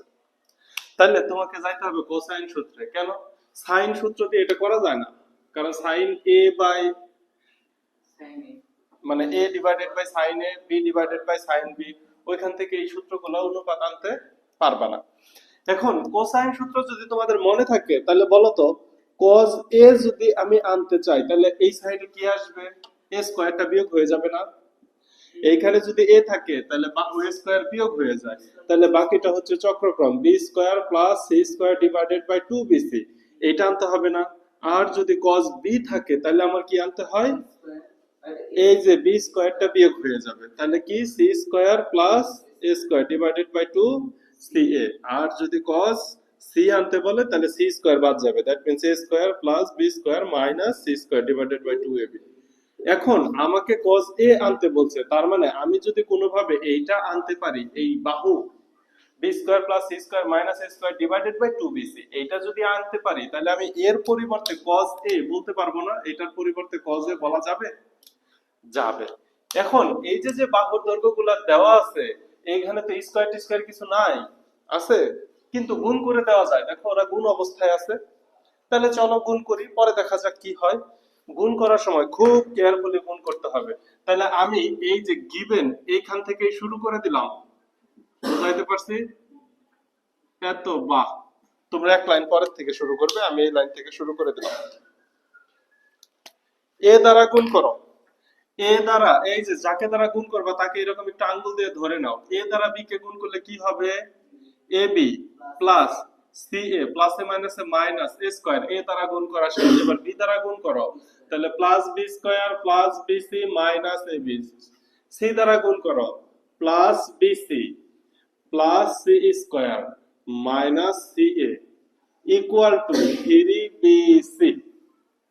তাহলে তোমাকে যাইতে হবে কোসাইন সূত্রে। কেন? সাইন সূত্র দিয়ে এটা করা যায় না, কারণ সাইন a বাই মানে a divided by sine a, b divided by sine b, ওইখান থেকে এই সূত্রগুলো অনুপাত আনতে পারবা না। এখন কোসাইন সূত্র যদি তোমাদের মনে থাকে তাহলে বলো তো, cos a যদি আমি আনতে চাই তাহলে এই সাইডে কি আসবে? a স্কয়ারটা বিয়োগ হয়ে যাবে না? এইখানে যদি a থাকে তাহলে বাহু a স্কয়ার বিয়োগ হয়ে যায়, তাহলে বাকিটা হচ্ছে চক্রক্রম b square plus c square divided by 2bc, এটা আনতে হবে না। আর যদি cos b থাকে তাহলে আমার কি আনতে হয়? এই যে b স্কয়ারটা বিয়োগ হয়ে যাবে, তাহলে কি c square plus a square divided by 2ca। আর যদি cos c আনতে বলে তাহলে c স্কয়ার বাদ যাবে, that means a square plus b square minus c square divided by 2ab। এখন আমাকে cos a আনতে বলছে, তার মানে আমি যদি কোনোভাবে এইটা আনতে পারি, এই বাহু b square plus C square minus A square divided by 2bc। এইটা যদি আনতে পারি তাহলে আমি এর পরিবর্তে cos a বলতে পারবো না, এটার পরিবর্তে cos a বলা যাবে? যাবে। এখন এই যে যে বাহুর দৈর্ঘ্যগুলো দেওয়া আছে, এইখানে তো স্কয়ার টি স্কয়ার কিছু নাই, আছে কিন্তু গুণ করে দেওয়া যায়। দেখো ওরা গুণ অবস্থায় আছে, তাহলে চলো গুণ করি, পরে দেখা যাক কি হয়। গুণ করার সময় খুব কেয়ারফুলি গুণ করতে হবে। তাহলে আমি এই যে গিভেন এইখান থেকেই শুরু করে দিলাম, বুঝাইতে পারছি? এত বাহ, তোমরা এক লাইন পরের থেকে শুরু করবে, আমি এই লাইন থেকে শুরু করে দিলাম। এ দ্বারা গুণ করো, এ দ্বারা এই যে যাকে দ্বারা গুণ করবা তাকে এরকম একটা আঙ্গুল দিয়ে ধরে নাও। এ দ্বারা বি কে গুণ করলে কি হবে? A B plus C A plus A minus A minus A square. এ দ্বারা গুণ করা শেষ, এবার বি দ্বারা গুণ করো, তাহলে plus B square plus B C minus A B. C দ্বারা গুণ করো, plus B C plus C square minus C A equal to 3bc।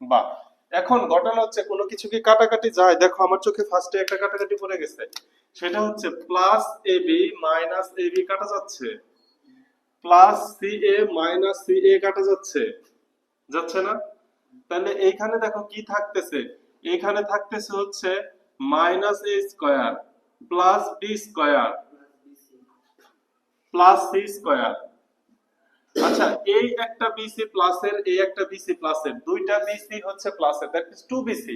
বাহ, এখন ঘটনা হচ্ছে কোনো কিছু কি কাটাকাটি যায়? দেখো আমার চোখে ফার্স্টে একটা কাটাকাটি পড়ে গেছে, সেটা হচ্ছে প্লাস এবি মাইনাস এবি কাটা যাচ্ছে, প্লাস সি এ মাইনাস সি এ কাটা যাচ্ছে, যাচ্ছে না? তাহলে এইখানে দেখো কি থাকতেছে, এইখানে থাকতেছে হচ্ছে মাইনাস এ square plus B square plus C square. আচ্ছা, এই একটা বিসি প্লাসের, এই একটা বিসি প্লাসের, দুইটা বিসি হচ্ছে প্লাসের, দ্যাট মিন্স 2bc।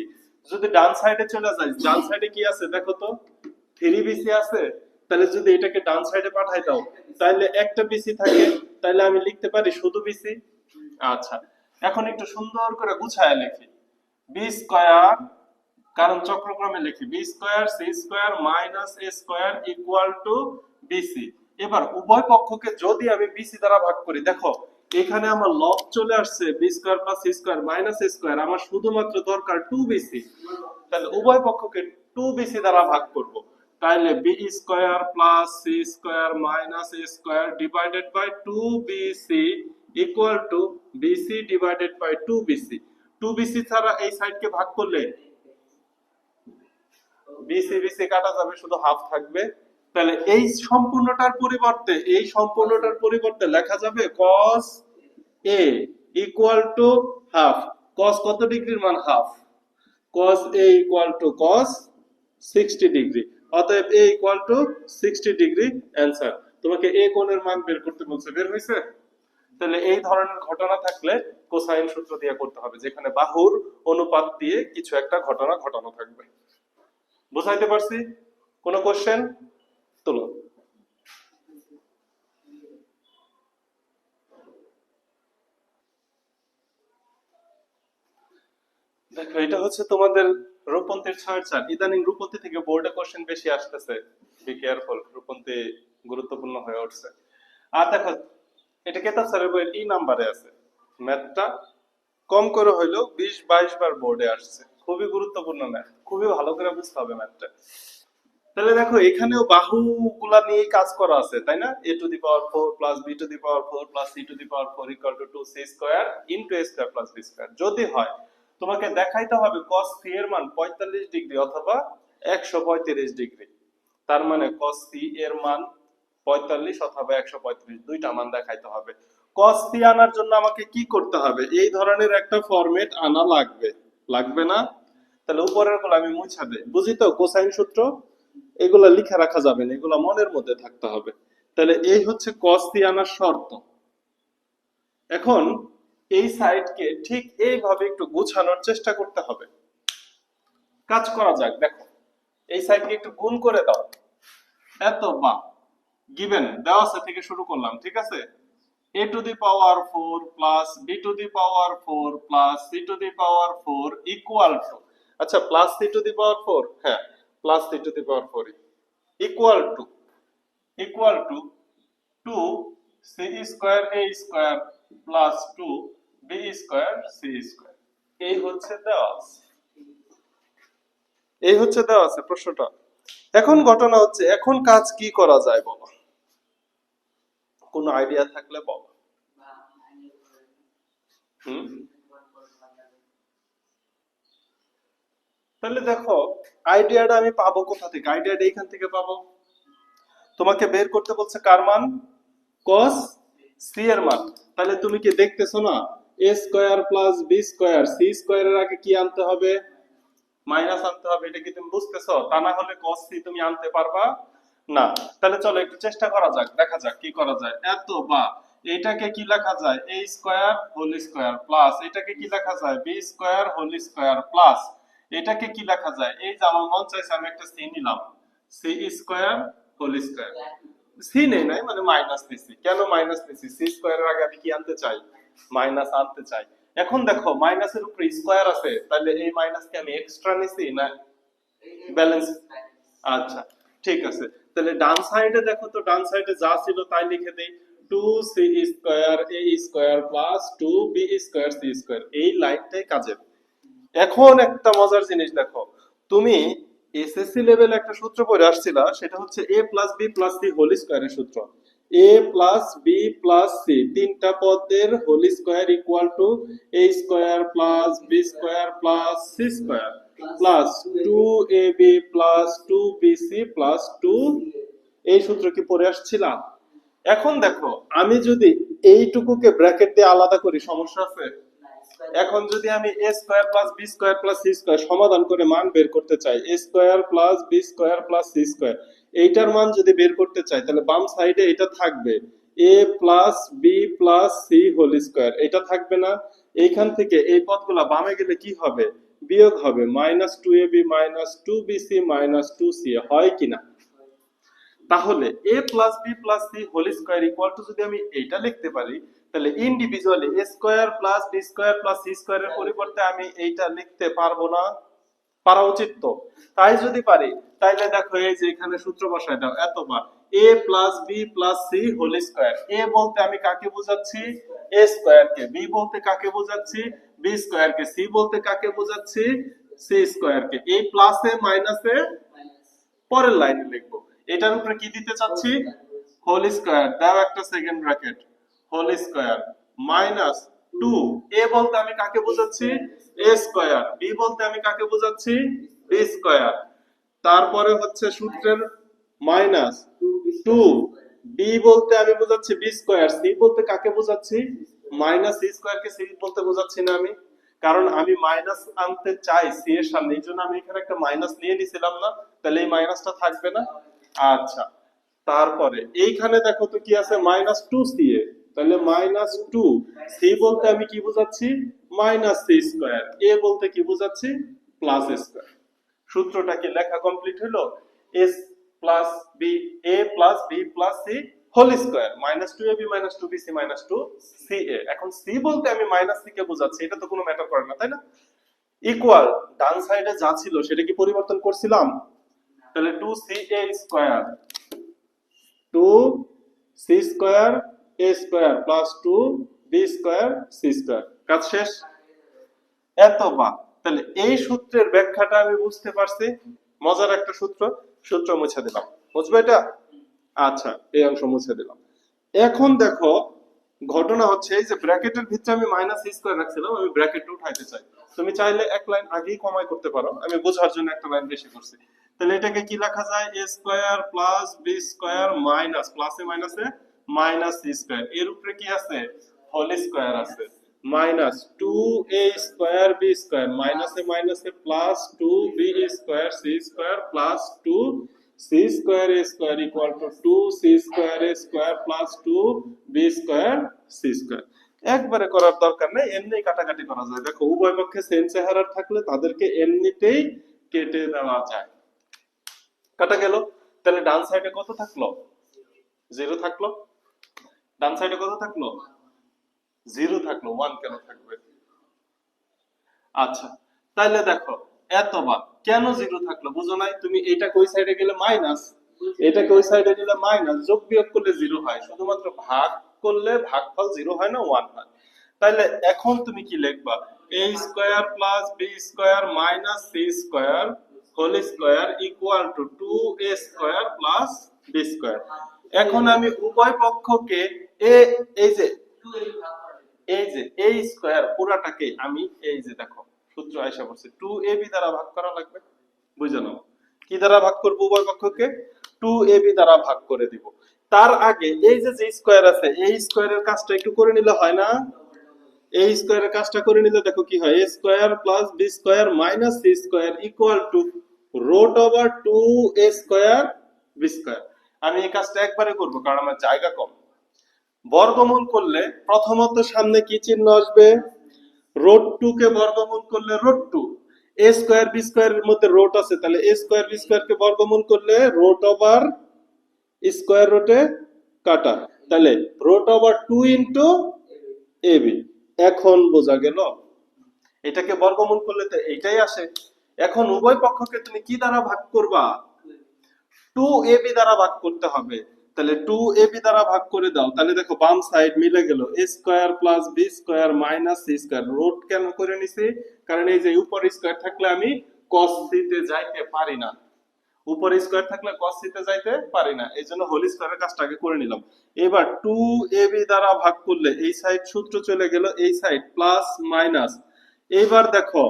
যদি ডান সাইডে চলে যাই, ডান সাইডে কি আছে দেখো তো, 3bc আছে। তাহলে যদি এটাকে ডান সাইডে পাঠাই দাও, তাহলে একটা বিসি থাকে, তাহলে আমি লিখতে পারি শুধু বিসি। আচ্ছা, এখন একটু সুন্দর করে গুছায় লিখি, বি স্কয়ার, কারণ চক্রক্রমে লিখি, b square c square minus A square equal to b c. এবার উভয় পক্ষকে যদি আমি বিসি দ্বারা ভাগ করি, দেখো এখানে আমার লব চলে আসছে B square plus C square minus এ স্কয়ার, আমার শুধুমাত্র দরকার 2bc। তাহলে উভয় পক্ষকে 2bc দ্বারা ভাগ করব, তাহলে b square plus C square minus A square divided by 2bc equal to b c divided by 2bc। 2bc ছাড়া এই সাইডকে ভাগ করলে বিসি বিসি কাটা যাবে, শুধু হাফ থাকবে। তাহলে এই সম্পূর্ণটার পরিবর্তে, এই সম্পূর্ণটার পরিবর্তে লেখা যাবে cos a equal to half. cos কত ডিগ্রির মান? Half. cos a equal to cos 60 degree, অতএব a equal two 60 degree answer. তোমাকে a কোণের মান বের করতে বলছে, বের হয়েছে? তাহলে এই ধরনের ঘটনা থাকলে কোসাইন সূত্র দিয়ে করতে হবে, যেখানে বাহুর অনুপাত দিয়ে কিছু একটা ঘটনা ঘটানো থাকবে। বুঝাইতে পারছি? কোনো কোশ্চেন তোলো। দেখো এটা হচ্ছে তোমাদের রূপন্তীর 6-4। ইদানিং রূপন্তী থেকে বোর্ডে কোশ্চেন বেশি আসতেছে, বি কেয়ারফুল, রূপন্তী গুরুত্বপূর্ণ হয়ে উঠছে। আর দেখো এটা কেতাব স্যারের বইয়ের ই নাম্বারে আছে, ম্যাথটা কম করে হইলেও 20-22 বার বোর্ডে আসছে, খুবই গুরুত্বপূর্ণ ম্যাথ, খুবই ভালো করে বুঝতে হবে ম্যাথটা। তাহলে দেখো এখানেও বাহুগুলা নিয়ে কাজ করা আছে, তাই না? a to the power 4 plus b to the power 4 plus c to the power 4 equal to 2c square into a square plus b square. যদি হয় তোমাকে দেখাইতে হবে cos c এর মান 45 ডিগ্রি অথবা 135 ডিগ্রি। তার মানে cos c এর মান 45 অথবা 135, দুইটা মান দেখাইতে হবে। cos c আনার জন্য আমাকে কি করতে হবে? এই ধরনের একটা ফরম্যাট আনা লাগবে, লাগবে না? তাহলে উপরের গুলো আমি মুছা দেই, বুঝি তো কোসাইন সূত্র, এগুলা লিখে রাখা যাবে না, এগুলা মনের মধ্যে থাকতে হবে। তাহলে এই হচ্ছে cos c আনার শর্ত। এখন এই সাইডকে ঠিক এইভাবে একটু গুছানোর চেষ্টা করতে হবে। কাজ করা যাক, দেখো এই সাইডকে একটু গুণ করে দাও। এত বা গিভেন দেওয়া আছে থেকে শুরু করলাম, ঠিক আছে? a to the power 4 plus b to the power 4 plus c to the power 4 equal to, আচ্ছা প্লাস c টু দি পাওয়ার 4, হ্যাঁ plus c to the power 4 equal to 2c square a square plus 2b square c square. এই হচ্ছে দেওয়া আছে, এই হচ্ছে দেওয়া আছে প্রশ্নটা। এখন ঘটনা হচ্ছে, এখন কাজ কি করা যায় বলো? কোনো আইডিয়া থাকলে বলো। তাহলে দেখো আইডিয়াটা আমি পাবো কোথা থেকে? আইডিয়াটা এইখান থেকে পাবো। তোমাকে বের করতে বলছে কার মান? cos c এর মান। তাহলে তুমি কি দেখতেছো না a square plus b square c স্কয়ারের আগে কি আনতে হবে, মাইনাস আনতে হবে। এটা কি তুমি বুঝতেছো? তা না হলে cos c তুমি আনতে পারবা না। তাহলে চলো একটু চেষ্টা করা যাক, দেখা যাক কি করা যায়। এত বা এটাকে কি লেখা যায় a square whole square plus এটাকে কি লেখা যায় b square whole square plus এটাকে কি লেখা যায়, এই যে আমার মন চাইছে আমি একটা c নিলাম, c square whole square. C নেই নাই মানে মাইনাস নিছি। কেন মাইনাস নিছি? সি স্কয়ারের আগে আমি কি আনতে চাই, মাইনাস আনতে চাই। এখন দেখো মাইনাসের উপরে স্কয়ার আছে, তাহলে এই মাইনাসকে আমি এক্সট্রা নিছি না ব্যালেন্স? আচ্ছা ঠিক আছে, তাহলে ডান সাইডে দেখো তো, ডান সাইডে যা ছিল তাই লিখে দেই, 2c square a square plus 2b square c square. এই লাইনটাই কাজের। এখন একটা মজার জিনিস দেখো, তুমি এসএসসি লেভেলে একটা সূত্র পড়ে আসছিলা, সেটা হচ্ছে a plus b plus c whole স্কয়ারের সূত্র। a plus b plus c তিনটা পদের whole square equal to a square plus b square plus c square plus 2ab plus 2bc plus 2। এই সূত্র কি পড়ে আসছিলাম? এখন দেখো আমি যদি এইটুকুকে ব্র্যাকেট দিয়ে আলাদা করি, সমস্যা আছে? এখন যদি আমি a square plus b square plus c square সমাধান করে মান বের করতে চাই, a square plus b square plus c square, এইটার মান যদি বের করতে চাই, তাহলে বাম সাইডে এটা থাকবে a plus b plus c whole square, এটা থাকবে না? এইখান থেকে এই পদগুলা বামে গেলে কি হবে, বিয়োগ হবে, minus 2ab minus 2bc minus 2c, হয় কিনা? তাহলে a plus b plus c whole square equal to যদি আমি এটা লিখতে পারি, তাহলে individually a square plus b square plus c স্কয়ারের পরিবর্তে আমি এইটা লিখতে পারবো না? পারা উচিত তো। তাই যদি পারি, তাইলে দেখো এই যে এখানে সূত্র বসায় দাও, এতবার a plus b plus c whole square. a বলতে আমি কাকে বোঝাচ্ছি, a স্কয়ার কে। b বলতে কাকে বোঝাচ্ছি, b স্কয়ার কে। c বলতে কাকে বোঝাচ্ছি, c স্কয়ার কে। এই প্লাসে মাইনাসে পরের লাইনে লিখবো। এটার উপরে কি দিতে চাচ্ছি, হোল স্কয়ার দাও, একটা second bracket, whole square minus 2। a বলতে আমি কাকে বোঝাচ্ছি, a স্কয়ার। b বলতে আমি কাকে বোঝাচ্ছি, b স্কয়ার। তারপরে হচ্ছে সূত্রের মাইনাস 2, b বলতে আমি বোঝাচ্ছি b স্কয়ার। c বলতে কাকে বোঝাচ্ছি, মাইনাস c স্কয়ার কে। c বলতে বোঝাচ্ছি না আমি, কারণ আমি মাইনাস আনতে চাই c এর সামনে, এই জন্য আমি এখানে একটা মাইনাস নিয়ে নিছিলাম না, তাহলে এই মাইনাসটা থাকবে না। আচ্ছা তারপরে এইখানে দেখো তো কি আছে, মাইনাস 2ca, তাহলে মাইনাস 2। c বলতে আমি কি বোঝাচ্ছি, মাইনাস c স্কয়ার। a বলতে কি বোঝাচ্ছি, প্লাস স্কয়ার। সূত্রটা কি লেখা কমপ্লিট হলো? s plus b, a plus b plus c whole square minus 2ab minus 2bc minus 2ca। এখন c বলতে আমি মাইনাস c কে বোঝাচ্ছি, এটা তো কোনো ম্যাটার করে না, তাই না? ইকুয়াল ডান সাইডে যা ছিল সেটা কি পরিবর্তন করছিলাম? তাহলে 2ca square 2c square a square plus 2b square c square. কাজ শেষ? এত বা তাহলে এই সূত্রের ব্যাখ্যাটা আমি বুঝতে পারছি। মজার একটা সূত্র, সূত্র মুছে দিলাম, বুঝবে এটা? আচ্ছা এই অংশ মুছে দিলাম। এখন দেখো ঘটনা হচ্ছে এই যে ব্র্যাকেটের ভিতরে আমি মাইনাস c স্কয়ার রাখছিলাম, আমি ব্র্যাকেটটা উঠাইতে চাই। তুমি চাইলে এক লাইন আগেই কমাই করতে পারো, আমি বোঝার জন্য একটা লাইন বেশি করছি। তাহলে এটাকে কি লেখা যায়, a square plus b square minus প্লাসে মাইনাসে মাইনাস c স্কয়ার, এর উপরে কি আছে, হোল স্কয়ার আছে, minus 2a square b square মাইনাসে মাইনাসে plus 2b square c square plus 2c square a square equal two 2c square a square plus 2b square c square. একবারে করার দরকার নেই, এমনি কাটাকাটি করা যায়। দেখো উভয় পক্ষে সেম চেহারার থাকলে তাদেরকে এমনিতেই কেটে দেওয়া যায়। কাটা গেল। তাহলে ডান সাইডে কত থাকলো, 0 থাকলো। ডান সাইডে কত থাকলো, 0 থাকলো। 1 কেন থাকবে? আচ্ছা তাহলে দেখো এতবার কেন 0 থাকলো বুঝো নাই তুমি? এটা কোই সাইডে গেলে মাইনাস, এটা কোই সাইডে গেলে মাইনাস, যোগ বিয়োগ করলে 0 হয়, শুধুমাত্র ভাগ করলে ভাগফল 0 হয় না, 1 হয়। তাহলে এখন তুমি কি লিখবা, a square plus b square minus c square whole square equal to 2a square plus b square. এখন আমি উভয় পক্ষকে এই যে a স্কয়ার পুরাটাকে আমি এই যে দেখো সূত্র আয়সা করছে 2ab দ্বারা ভাগ করা লাগবে, বুঝে নাও। কি দ্বারা ভাগ করব, উভয় পক্ষকে 2ab দ্বারা ভাগ করে দিব। তার আগে এই যে যে স্কোয়ার আছে এই স্কোয়ারের কাজটা একটু করে নিলে হয় না? এই স্কোয়ারের কাজটা করে নিলে দেখো কি হয়, A square plus B square minus C square equal to root over 2 A square B square. আমি এই কাজটা একবারে করব কারণ আমার জায়গা কম। বর্গমূল করলে প্রথমত সামনে কি চিহ্ন আসবে? রুট 2 কে বর্গমূল করলে রুট 2, এ স্কোয়ার বি স্কোয়ারের মধ্যে রুট আছে, তাহলে এ স্কোয়ার বি স্কোয়ার কে বর্গমূল করলে রুট ওভার স্কোয়ার রুটে কাটা, তাহলে রুট ওভার 2 ইনটু এবি। এখন বোঝা গেল? এটাকে বর্গমূল করলে তো এইটাই আসে। এখন উভয় পক্ষকে তুমি কি দ্বারা ভাগ করবা? 2ab দ্বারা ভাগ করতে হবে। তাহলে 2ab দ্বারা ভাগ করে দাও, তাহলে দেখো বাম সাইড মিলে গেল, a square plus b square minus c square. Root কেন করে নিছি? কারণ এই যে উপর স্কয়ার থাকলে আমি cos c তে যাইতে পারি না, উপর স্কয়ার থাকলে cos c তে যাইতে পারি না, এইজন্য হোল স্কয়ারের কাজটা আগে করে নিলাম। এবার 2ab দ্বারা ভাগ করলে এই সাইড সূত্র চলে গেল, এই সাইড প্লাস মাইনাস। এবার দেখো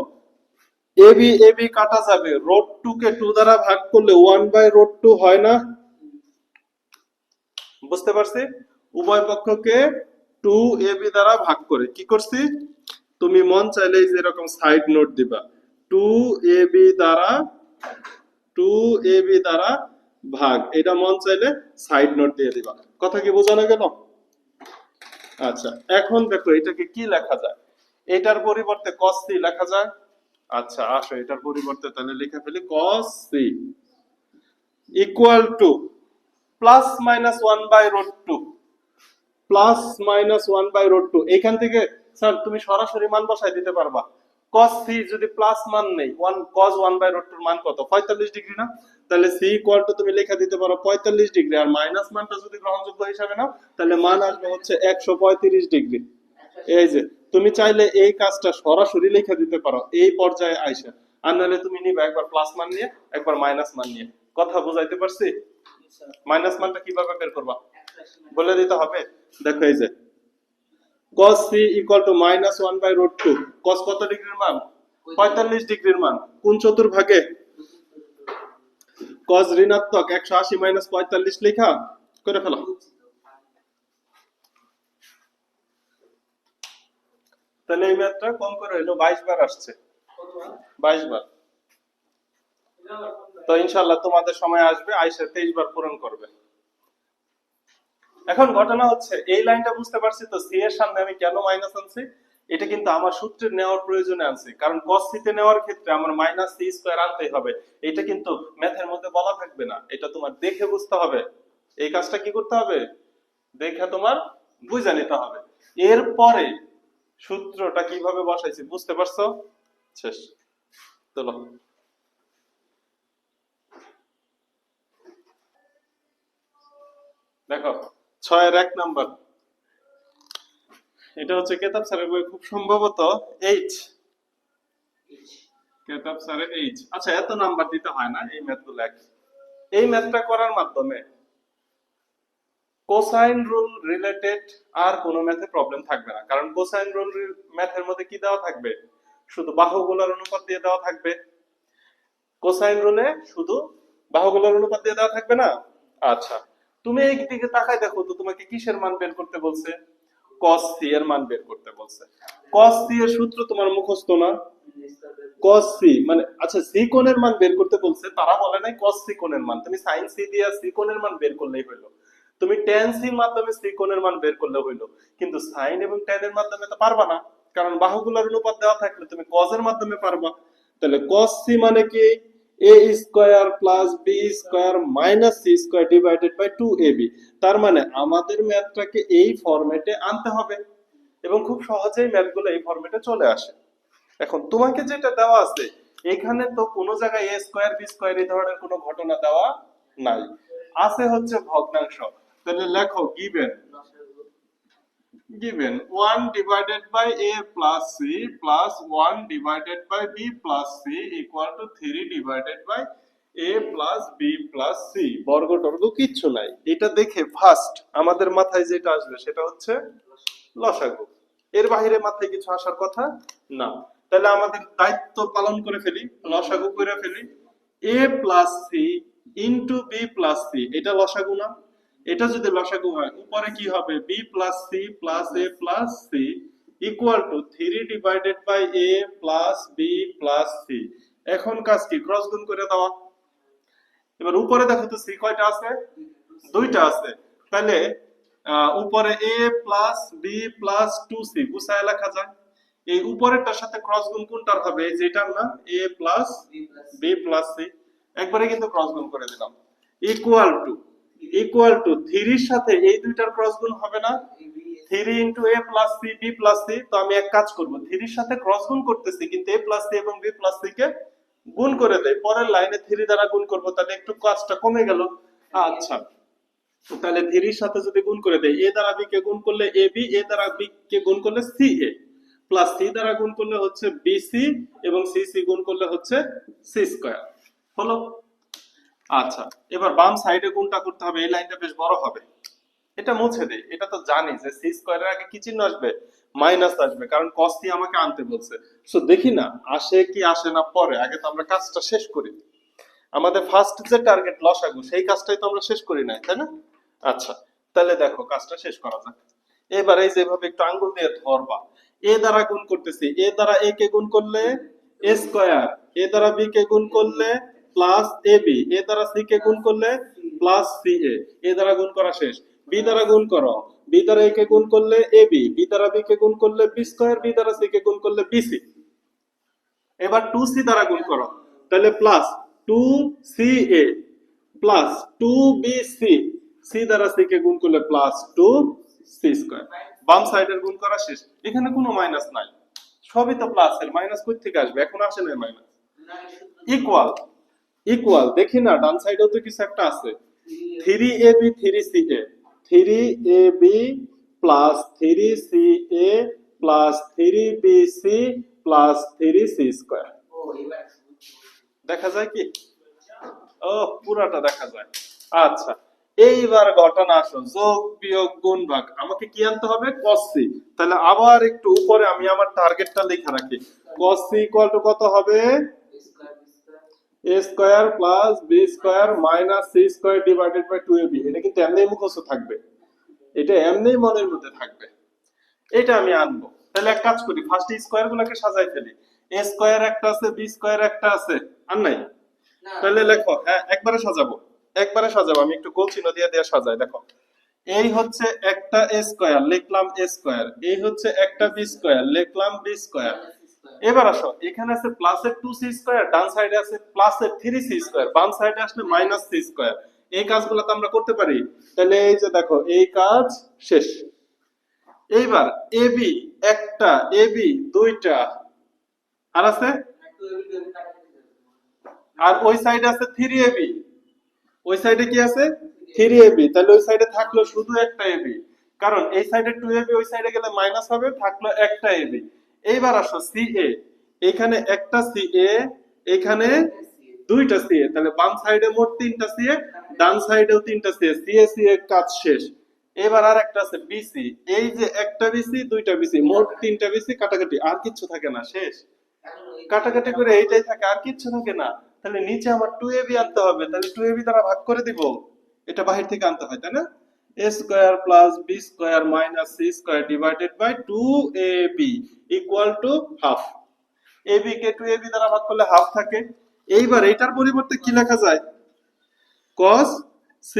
এবি এবি কাটা যাবে, রুট 2 কে 2 দ্বারা ভাগ করলে 1/√2 হয় না? বুঝতে পারছি? উভয় পক্ষকে 2ab দ্বারা ভাগ করে কি করছি? তুমি মন চাইলে যে এরকম সাইড নোট দিবা, 2ab দ্বারা 2ab দ্বারা ভাগ, এটা মন চাইলে সাইড নোট দিয়ে দিবা। কথা কি বোঝানো গেল? আচ্ছা, এখন দেখো এটাকে কি লেখা যায়? এটার পরিবর্তে cos c লেখা যায়। আচ্ছা আসো এটার পরিবর্তে তাহলে লিখে ফেলি cos c equal two plus minus 1/√2, plus minus 1/√2। এখান থেকে স্যার তুমি সরাসরি মান বসাই দিতে পারবা। cos c যদি প্লাস মান নেই, 1 cos 1/√2 এর মান কত? 45 ডিগ্রি না? তাহলে c ইকুয়াল টু তুমি লেখা দিতে পারো 45 ডিগ্রি, আর মাইনাস মানটা যদি গ্রহণযোগ্য হিসাবে নাও তাহলে মান আসবে হচ্ছে 135 ডিগ্রি। এই যে তুমি চাইলে এই কাজটা সরাসরি লিখে দিতে পারো এই পর্যায়ে আইসা, আর নাহলে তুমি নিবা একবার প্লাস মান নিয়ে একবার মাইনাস মান নিয়ে। কথা বুঝাইতে পারছি? মাইনাস মানটা কিভাবে বের করবা বলে দিতে হবে। দেখো এই যে cos c equal two minus 1/√2, cos কত ডিগ্রির মান? 45 ডিগ্রির মান। কোন চতুর্ভাগে? cos ঋণাত্মক 180 মাইনাস 45 লেখা করে ফেলো। তাহলে এই ম্যাথটা কম করে হলো 22 বার আসছে, 22 বার। তো ইনশাআল্লাহ তোমাদের সময় আসবে আইসা 23 বার পূরণ করবে। এখন ঘটনা হচ্ছে এই লাইনটা বুঝতে পারছি তো, সি এর সামনে আমি কেন মাইনাস আনছি? এটা কিন্তু আমার সূত্রের নেওয়ার প্রয়োজনে আনছি, কারণ cos c তে নেওয়ার ক্ষেত্রে আমার মাইনাস c স্কয়ার আনতেই হবে। এটা কিন্তু ম্যাথের মধ্যে বলা থাকবে না, এটা তোমার দেখে বুঝতে হবে। এই কাজটা কি করতে হবে? দেখে তোমার বুঝে নিতে হবে। এরপরে সূত্রটা কিভাবে বসাইছি বুঝতে পারছো? শেষ। চলো দেখো 6 এর 1 নাম্বার, এটা হচ্ছে কেতাব স্যারের বই, খুব সম্ভবত এইচ, কেতাব স্যারের এইচ। আচ্ছা এত নাম্বার দিতে হয় না, এই ম্যাথগুলো এক। এই ম্যাথটা করার মাধ্যমে কোসাইন রুল রিলেটেড আর কোনো ম্যাথে প্রবলেম থাকবে না, কারণ কোসাইন রুল ম্যাথের মধ্যে কি দেওয়া থাকবে? শুধু বাহুগুলোর অনুপাত দিয়ে দেওয়া থাকবে। কোসাইন রুলে শুধু বাহুগুলোর অনুপাত দিয়ে দেওয়া থাকবে না। আচ্ছা তুমি এই দিকে তাকায় দেখো তো, তোমাকে কিসের মান বের করতে বলছে? cos c এর মান বের করতে বলছে। cos c এর সূত্র তোমার মুখস্থ না? cos c মানে আচ্ছা c কোণের মান বের করতে বলছে, তারা বলে নাই cos c কোণের মান, তুমি sin c দিয়ে c কোণের মান বের করলেই হলো। তুমি tan c এর মাধ্যমে c কোণের মান বের করলে হইলো, কিন্তু sin এবং tan এর মাধ্যমে তো পারবা না, কারণ বাহুগুলোর অনুপাত দেওয়া থাকলে তুমি cos এর মাধ্যমে পারবা। তাহলে cos c মানে কি? a square plus b square minus c square divided by 2ab। তার মানে আমাদের ম্যাথটাকে এই ফরম্যাটে আনতে হবে, এবং খুব সহজেই ম্যাথগুলো এই ফরম্যাটে চলে আসে। এখন তোমাকে যেটা দেওয়া আছে এখানে তো কোনো জায়গায় a স্কয়ার b স্কয়ার এই ধরনের কোনো ঘটনা দেওয়া নাই, আছে হচ্ছে ভগ্নাংশ। তাহলে লেখো given 1 divided by a plus c plus 1 divided by b plus c equal to 3 divided by a plus b plus c। বর্গ টর্গ কিচ্ছু নাই, এটা দেখে ফার্স্ট আমাদের মাথায় যেটা আসবে সেটা হচ্ছে লসাগু, এর বাইরে মাথায় কিছু আসার কথা না। তাহলে আমাদের দায়িত্ব পালন করে ফেলি, লসাগু করে ফেলি। a plus c into b plus c, এটা লসাগু না? এটা যদি লসাগু হয় উপরে কি হবে b plus c plus a plus c equal to 3 divided by a plus b plus c। এখন কাজ কি, ক্রস গুণ করে দেওয়া। এবার উপরে দেখো তো c কয়টা আছে, দুইটা আছে, তাহলে উপরে a plus b plus 2c গুছায় লেখা যায়। এই উপরেরটার সাথে ক্রস গুণ কোনটার হবে, এই যেটা না a plus b plus c, একবারে কিন্তু ক্রস গুণ করে দিলাম। ইকুয়াল টু 3 এর সাথে এই দুইটার ক্রস গুণ হবে না, 3 into a plus c b plus c। তো আমি এক কাজ করব, 3 এর সাথে ক্রস গুণ করতেছি কিন্তু a প্লাস c এবং b প্লাস c কে গুণ করে দেই, পরের লাইনে 3 দ্বারা গুণ করব, তাহলে একটু কাজটা কমে গেল। আচ্ছা, তাহলে 3 এর সাথে যদি গুণ করে দেই, a দ্বারা b কে গুণ করলে ab, a দ্বারা b কে গুণ করলে ca প্লাস c দ্বারা গুণ করলে হচ্ছে bc এবং cc গুণ করলে হচ্ছে c স্কয়ার হলো। আচ্ছা, এবার বাম সাইডে গুণটা করতে হবে, এই লাইনটা বেশ বড় হবে, এটা মুছে দেই। এটা তো জানি যে c স্কয়ারের আগে কি চিহ্ন আসবে, মাইনাস আসবে, কারণ cos c আমাকে আনতে বলছে। সো দেখি না আসে কি আসে না পরে, আগে তো আমরা কাজটা শেষ করি। আমাদের ফার্স্ট যে টার্গেট লসাগু, সেই কাজটাই তো আমরা শেষ করি নাই, তাই না? আচ্ছা, তাহলে দেখো কাজটা শেষ করা যাক। এবার এই যেভাবে একটু আঙ্গুল দিয়ে ধরবা, a দ্বারা গুণ করতেছি, a দ্বারা a কে গুণ করলে a স্কয়ার, a দ্বারা b কে গুণ করলে প্লাস ab, a দ্বারা c কে গুণ করলে প্লাস ca, a দ্বারা গুণ করা শেষ। b দ্বারা গুণ করো, b দ্বারা a কে গুণ করলে ab, b দ্বারা b কে গুণ করলে b স্কয়ার, b দ্বারা c কে গুণ করলে bc। এবার 2c দ্বারা গুণ করো, তাহলে plus 2ca plus 2bc, c দ্বারা c কে গুণ করলে প্লাস 2c স্কয়ার। বাম সাইডের গুণ করা শেষ, এখানে কোনো মাইনাস নাই, সবই তো প্লাস এর, মাইনাস কই থেকে আসবে, এখন আসে না মাইনাস। ইকুয়াল দেখি না ডান সাইডেও তো কিছু একটা আছে, 3ab 3ca, 3ab plus 3ca plus 3bc plus 3c square. দেখা যায় কি, ও পুরাটা দেখা যায়। আচ্ছা, এইবার ঘটনা আসো, যোগ বিয়োগ গুণ ভাগ, আমাকে কি আনতে হবে, cos c। তাহলে আবার একটু উপরে আমি আমার টার্গেটটা লেখা রাখি, cos c ইকুয়াল টু কত হবে, a square plus b square minus c square divided by 2ab। এটা কিন্তু এমনি মুখস্থ থাকবে, এটা এমনি মনের মধ্যে থাকবে, এটা আমি আনবো। তাহলে এক কাজ করি, ফার্স্ট স্কয়ার গুলোকে সাজাই ফেলি, a স্কয়ার একটা আছে, b স্কয়ার একটা আছে, আর নাই? তাহলে লেখো, হ্যাঁ একবারে সাজাবো, আমি একটু গোল চিহ্ন দিয়ে দিয়ে সাজাই। দেখো, এই হচ্ছে একটা a স্কয়ার, লিখলাম a স্কয়ার, এই হচ্ছে একটা b স্কয়ার, লিখলাম b স্কয়ার। এবার আসো, এখানে আছে প্লাসের 2c স্কয়ার, ডান সাইডে আছে প্লাসের 3c স্কয়ার, বাম সাইডে আসলে মাইনাস c স্কয়ার। এই কাজগুলো তো আমরা করতে পারি। তাহলে এই যে দেখো, এই কাজ শেষ। এইবার ab একটা, ab দুইটা, আর আছে, আর ওই সাইডে আছে 3ab, ওই সাইডে কি আছে 3ab, তাহলে ওই সাইডে থাকলো শুধু একটা ab, কারণ এই সাইডে 2ab, ওই সাইডে গেলে মাইনাস হবে, থাকলো একটা ab। এইবার আসো ca, এখানে একটা ca, এখানে দুইটা ca, তাহলে বাম সাইডে মোট তিনটা ca, ডান সাইডেও তিনটা ca, ca কাজ শেষ। এবার আর একটা আছে bc, এই যে একটা bc দুইটা bc, মোট তিনটা bc, কাটাকাটি আর কিচ্ছু থাকে না, শেষ। কাটাকাটি করে এইটাই থাকে, আর কিচ্ছু থাকে না। তাহলে নিচে আমার 2ab আনতে হবে, তাহলে 2ab দ্বারা ভাগ করে দিব, এটা বাহির থেকে আনতে হয়, তাই না? a square plus b square minus c square divided by 2ab equal to half. ab কে 2ab দ্বারা ভাগ করলে হাফ থাকে। এইবার এটার পরিবর্তে কি লেখা যায়, cos c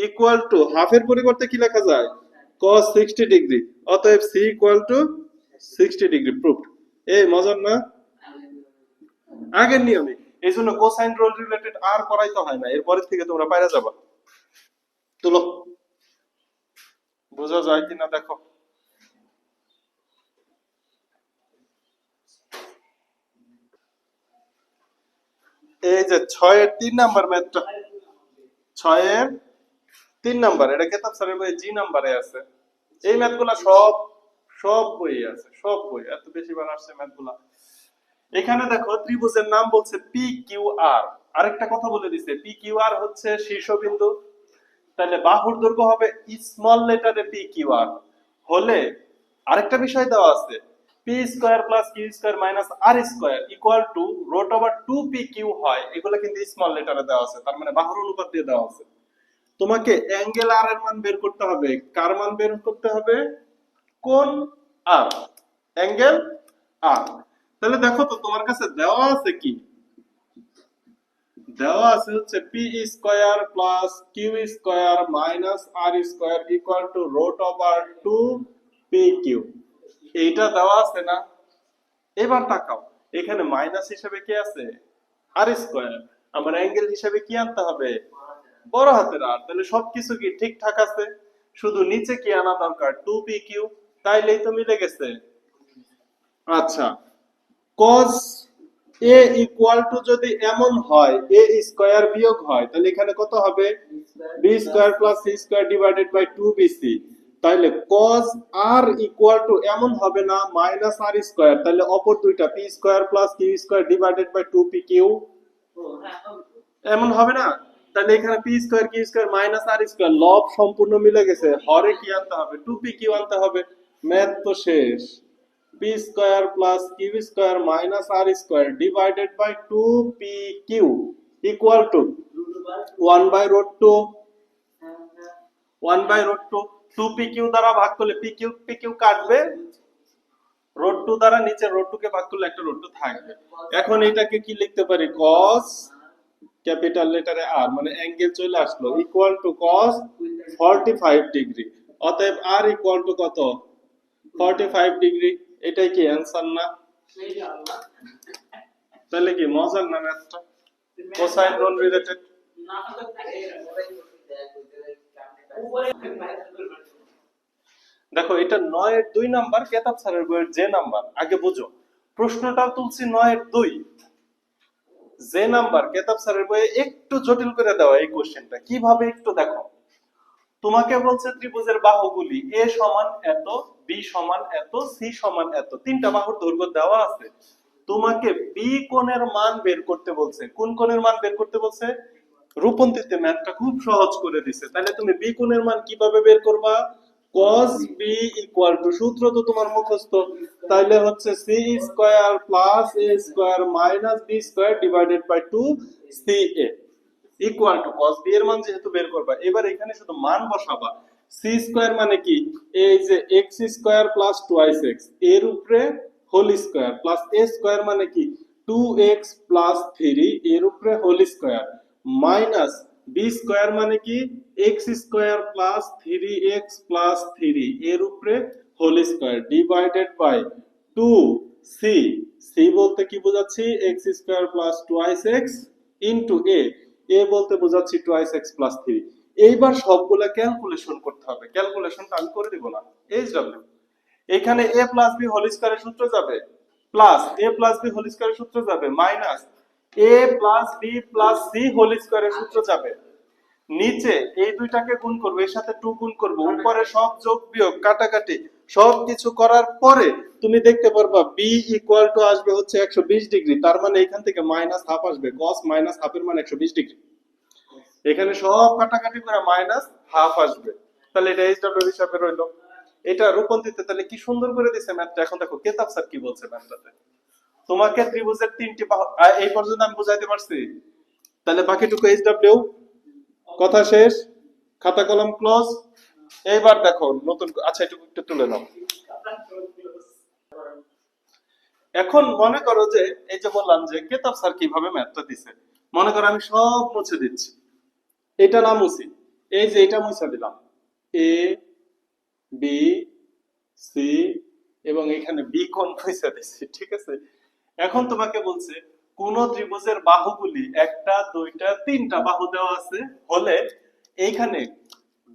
ইকুয়াল টু হাফের পরিবর্তে কি লেখা যায়, cos 60 ডিগ্রি। অতএব c equal two 60 degree, proofed. এই মজার না, আগের নিয়মে। এই জন্য কোসাইন রুল রিলেটেড আর করাইতে হয় না, এরপরের থেকে তোমরা পাইরা যাবা। তুলো, বোঝা যায় কিনা দেখো। এই যে 6 এর 3 নাম্বার ম্যাথটা, 6 এর 3 নাম্বার, এটা কেতাব স্যারের বই জি নাম্বারে আছে। এই ম্যাথগুলা সব বইয়ে আছে, সব বই, এত বেশি বার আসছে ম্যাথগুলা। এখানে দেখো ত্রিভুজের নাম বলছে পি কিউ আর, আরেকটা কথা বলে দিছে, পি কিউ আর হচ্ছে শীর্ষবিন্দু, তাহলে বাহুর দৈর্ঘ্য হবে স্মল লেটারে পি কিউ আর হলে, আরেকটা বিষয় দেওয়া আছে, p square plus q square minus r square equal to root over 2 p q হয়, এগুলো কিন্তু স্মল লেটারে দেওয়া আছে, তার মানে বাহুর অনুপাত দিয়ে দেওয়া আছে। তোমাকে অ্যাঙ্গেল আর এর মান বের করতে হবে। কার মান বের করতে হবে? কোণ আর, অ্যাঙ্গেল আর। তাহলে দেখো তো তোমার কাছে দেওয়া আছে কি? দেওয়া আছে হচ্ছে p square plus q square minus r square equal to root over 2 p q. এইটা দেওয়া আছে না? এবার তাকাও, এখানে মাইনাস হিসেবে কি আছে? আর স্কয়ার। আমার অ্যাঙ্গেল হিসেবে কি আনতে হবে? বড় হাতের আর। তাহলে সবকিছু কি ঠিকঠাক আছে? শুধু নিচে কি আনা দরকার? 2 পি কিউ। তাইলেই তো মিলে গেছে। আচ্ছা, cos a ইকুয়াল টু যদি এমন হয় a স্কয়ার বিয়োগ হয়, তাহলে এখানে কত হবে? b square plus c square divided by 2bc। তাহলে cos r ইকুয়াল টু এমন হবে না মাইনাস r স্কয়ার, তাহলে অপর দুইটা p square plus q square divided by 2pq এমন হবে না? তাহলে এখানে p square q square minus r square লব সম্পূর্ণ মিলে গেছে। হরে কি আনতে হবে? 2pq আনতে হবে। ম্যাথ তো শেষ। p square plus q square minus r square divided by 2pq equal to 1 by root 2 1 by root 2 2pq দ্বারা ভাগ করলে pq কাটবে, রুট 2 দ্বারা নিচে রুট 2 কে ভাগ করলে একটা রুট 2 থাকবে। এখন এটাকে কি লিখতে পারি? cos ক্যাপিটাল লেটারে আর, মানে অ্যাঙ্গেল চলে আসলো, ইকুয়াল টু cos 45 ডিগ্রি। অতএব r ইকুয়াল টু কত? 45 ডিগ্রি। এটাই কি অ্যানসার না? তাহলে কি মজার না ম্যাথটা? কোসাইন নন রিলেটেড। দেখো এটা 9 এর 2 নাম্বার, কেতাব স্যারের বইয়ের যে নাম্বার। আগে বুঝো, প্রশ্নটা তুলছি 9 এর 2, যে নাম্বার কেতাব স্যারের বইয়ে একটু জটিল করে দেওয়া এই কোশ্চেনটা। কিভাবে একটু দেখো, তোমাকে বলছে ত্রিভুজের বাহুগুলি a সমান এত, b সমান এত, c সমান এত, তিনটা বাহুর দৈর্ঘ্য দেওয়া আছে। তোমাকে b কোণের মান বের করতে বলছে। কোন কোণের মান বের করতে বলছে? রূপন্তীতে ম্যাথটা খুব সহজ করে দিছে। তাহলে তুমি b কোণের মান কিভাবে বের করবা? cos b ইকুয়াল টু, সূত্র তো তোমার মুখস্থ, তাইলে হচ্ছে c square plus a square minus b square divided by 2ca equal to cos b এর মান যেহেতু বের করবা, এবার এখানে শুধু মান বসাবা। c স্কয়ার মানে কি? এই যে x স্কয়ার প্লাস 2x এর উপরে whole square plus a square মানে কি? 2x প্লাস 3 এর উপরে whole square minus b square মানে কি? x square plus 3x plus 3 এর উপরে whole square divided by 2c। c বলতে কি বোঝাচ্ছি? x square plus 2x into a বলতে বোঝাচ্ছি 2x প্লাস 3। এইবার সবগুলা ক্যালকুলেশন করতে হবে। ক্যালকুলেশনটা আমি করে দিব না, এইচডব্লিউ। এখানে a প্লাস b হোল স্কয়ারের সূত্র যাবে, plus a plus b whole স্কয়ারের সূত্র যাবে, minus a plus b plus c whole স্কয়ারের সূত্র যাবে। নিচে এই দুইটাকে গুণ করব, এর সাথে 2 গুণ করব, উপরে সব যোগ বিয়োগ কাটাকাটি সবকিছু করার পরে তুমি দেখতে পারবা b ইকুয়াল টু আসবে হচ্ছে 120 ডিগ্রি। তার মানে এখান থেকে মাইনাস হাফ আসবে, cos মাইনাস হাফের মান 120 ডিগ্রি। এখানে সব কাটাকাটি করে মাইনাস হাফ আসবে। তাহলে এটা এইচডব্লিউ হিসাবে রইলো। এটা রূপন্তীতে তাহলে কি সুন্দর করে দিয়েছে ম্যাথটা। এখন দেখো কেতাব স্যার কি বলছে ম্যাথটাতে। তোমাকে ত্রিভুজের তিনটি বাহু এই পর্যন্ত আমি বুঝাইতে পারছি, তাহলে বাকিটুকু এইচডব্লিউ। কথা শেষ, খাতা কলম ক্লোজ। এইবার দেখো নতুন, আচ্ছা এটুকু একটু তুলে নাও। এখন মনে করো যে এই যে বললাম যে কেতাব স্যার কিভাবে ম্যাথটা দিছে, মনে করো আমি সব মুছে দিচ্ছি, এটা না মুছি, এই যে এটা মুছে দিলাম, এ বি সি এবং এখানে বি কোণ মুছে দিচ্ছি, ঠিক আছে। এখন তোমাকে বলছে কোন ত্রিভুজের বাহুগুলি একটা দুইটা তিনটা বাহু দেওয়া আছে হলে এইখানে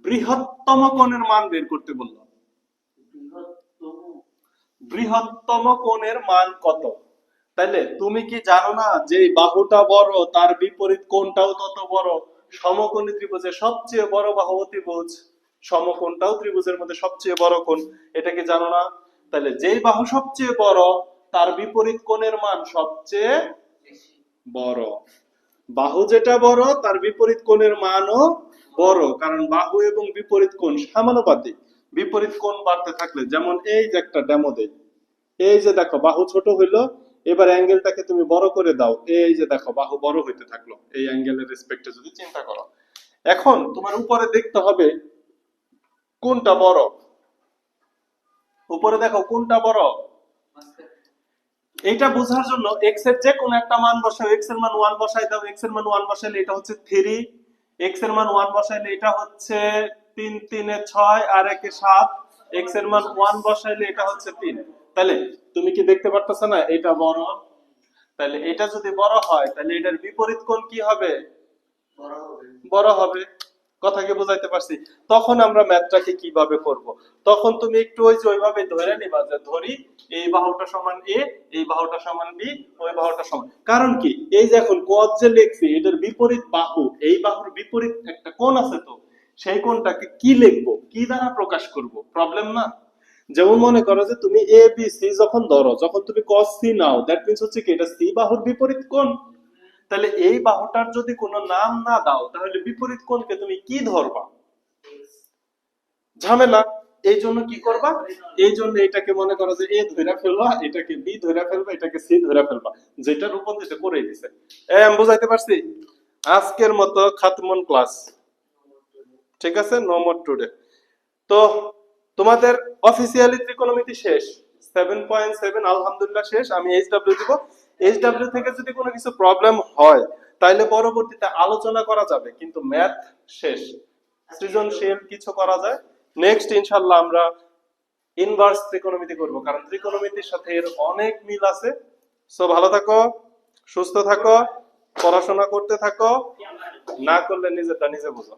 বৃহত্তম কোণের মান বের করতে বললো। বৃহত্তম কোণের মান কত? তাইলে তুমি কি জানো না যে বাহুটা বড় তার বিপরীত কোণটাও তত বড়? সমকোণী ত্রিভুজের সবচেয়ে বড় বাহু ত্রিভুজ, সমকোণটাও ত্রিভুজের মধ্যে সবচেয়ে বড় কোণ, এটা কি জানো না? তাহলে যেই বাহু সবচেয়ে বড় তার বিপরীত কোণের মান সবচেয়ে বড়। বাহু যেটা বড় তার বিপরীত কোণের মানও বড়, কারণ বাহু এবং বিপরীত কোণ সমানুপাতিক। বিপরীত কোণ বাড়তে থাকলে, যেমন এই যে একটা ডেমো দেই, এই যে দেখো বাহু ছোট হইলো, এবার অ্যাঙ্গেলটাকে তুমি বড় করে দাও, এই যে দেখো বাহু বড় হইতে থাকলো এই অ্যাঙ্গেলের রেসপেক্টে যদি চিন্তা করো। এখন তোমার উপরে দেখতে হবে কোনটা বড়, উপরে দেখো কোনটা বড়। এইটা বোঝার জন্য x এর যে কোনো একটা মান বসাও, x এর মান 1 বসাই দাও, x এর মান 1 বসাইলে এটা হচ্ছে 3, x এর মান 1 বসাইলে এটা হচ্ছে 3 3 এ 6 আর 1 এ 7, x এর মান 1 বসাইলে এটা হচ্ছে 3। তাহলে তুমি কি দেখতে পারতেছ না এটা বড়? তাহলে এটা যদি বড় হয় তাহলে এটার বিপরীত কোণ কি হবে? বড় হবে। কথা কি বুঝাইতে পারছি? তখন আমরা ম্যাথটাকে কিভাবে করব? তখন তুমি একটু ওই যে ওইভাবে ধরে নিবা যে ধরি এই বাহুটা সমান a, এই বাহুটা সমান b, ওই বাহুটা সমান। কারণ কি এই যে এখন cos যে লিখছি এটার বিপরীত বাহু, এই বাহুর বিপরীত একটা কোণ আছে, তো সেই কোণটাকে কি লিখবো, কি দ্বারা প্রকাশ করব? প্রবলেম না? যেমন মনে করো যে তুমি a b c যখন ধরো, যখন তুমি cos c now, that means হচ্ছে কি এটা c বাহুর বিপরীত কোণ। তাহলে এই বাহুটার যদি কোনো নাম না দাও তাহলে বিপরীত কোণকে তুমি কি ধরবা? ঝামেলা। এই জন্য কি করবা? এই জন্য এটাকে মনে করো যে এ ধরে ফেলবা, এটাকে বি ধরে ফেলবা, এটাকে সি ধরে ফেলবা, যেটার উপর দিতে করে দিছে। আমি বুঝাইতে পারছি? আজকের মতো খাতমুন ক্লাস, ঠিক আছে, নো মোর টুডে। তো তোমাদের অফিসিয়ালি ত্রিকোণমিতি শেষ, 7.7 আলহামদুলিল্লাহ শেষ। আমি এইচডব্লিউ দিব, এইচডব্লিউ থেকে যদি কোনো কিছু প্রবলেম হয় তাহলে পরবর্তীতে আলোচনা করা যাবে, কিন্তু ম্যাথ শেষ। সৃজনশীল কিছু করা যায় নেক্সট ইনশাআল্লাহ। আমরা ইনভার্স ত্রিকোণমিতি করব, কারণ ত্রিকোণমিতির সাথে এর অনেক মিল আছে। সো ভালো থাকো, সুস্থ থাকো, পড়াশোনা করতে থাকো, না করলে নিজেরটা নিজে বুঝো।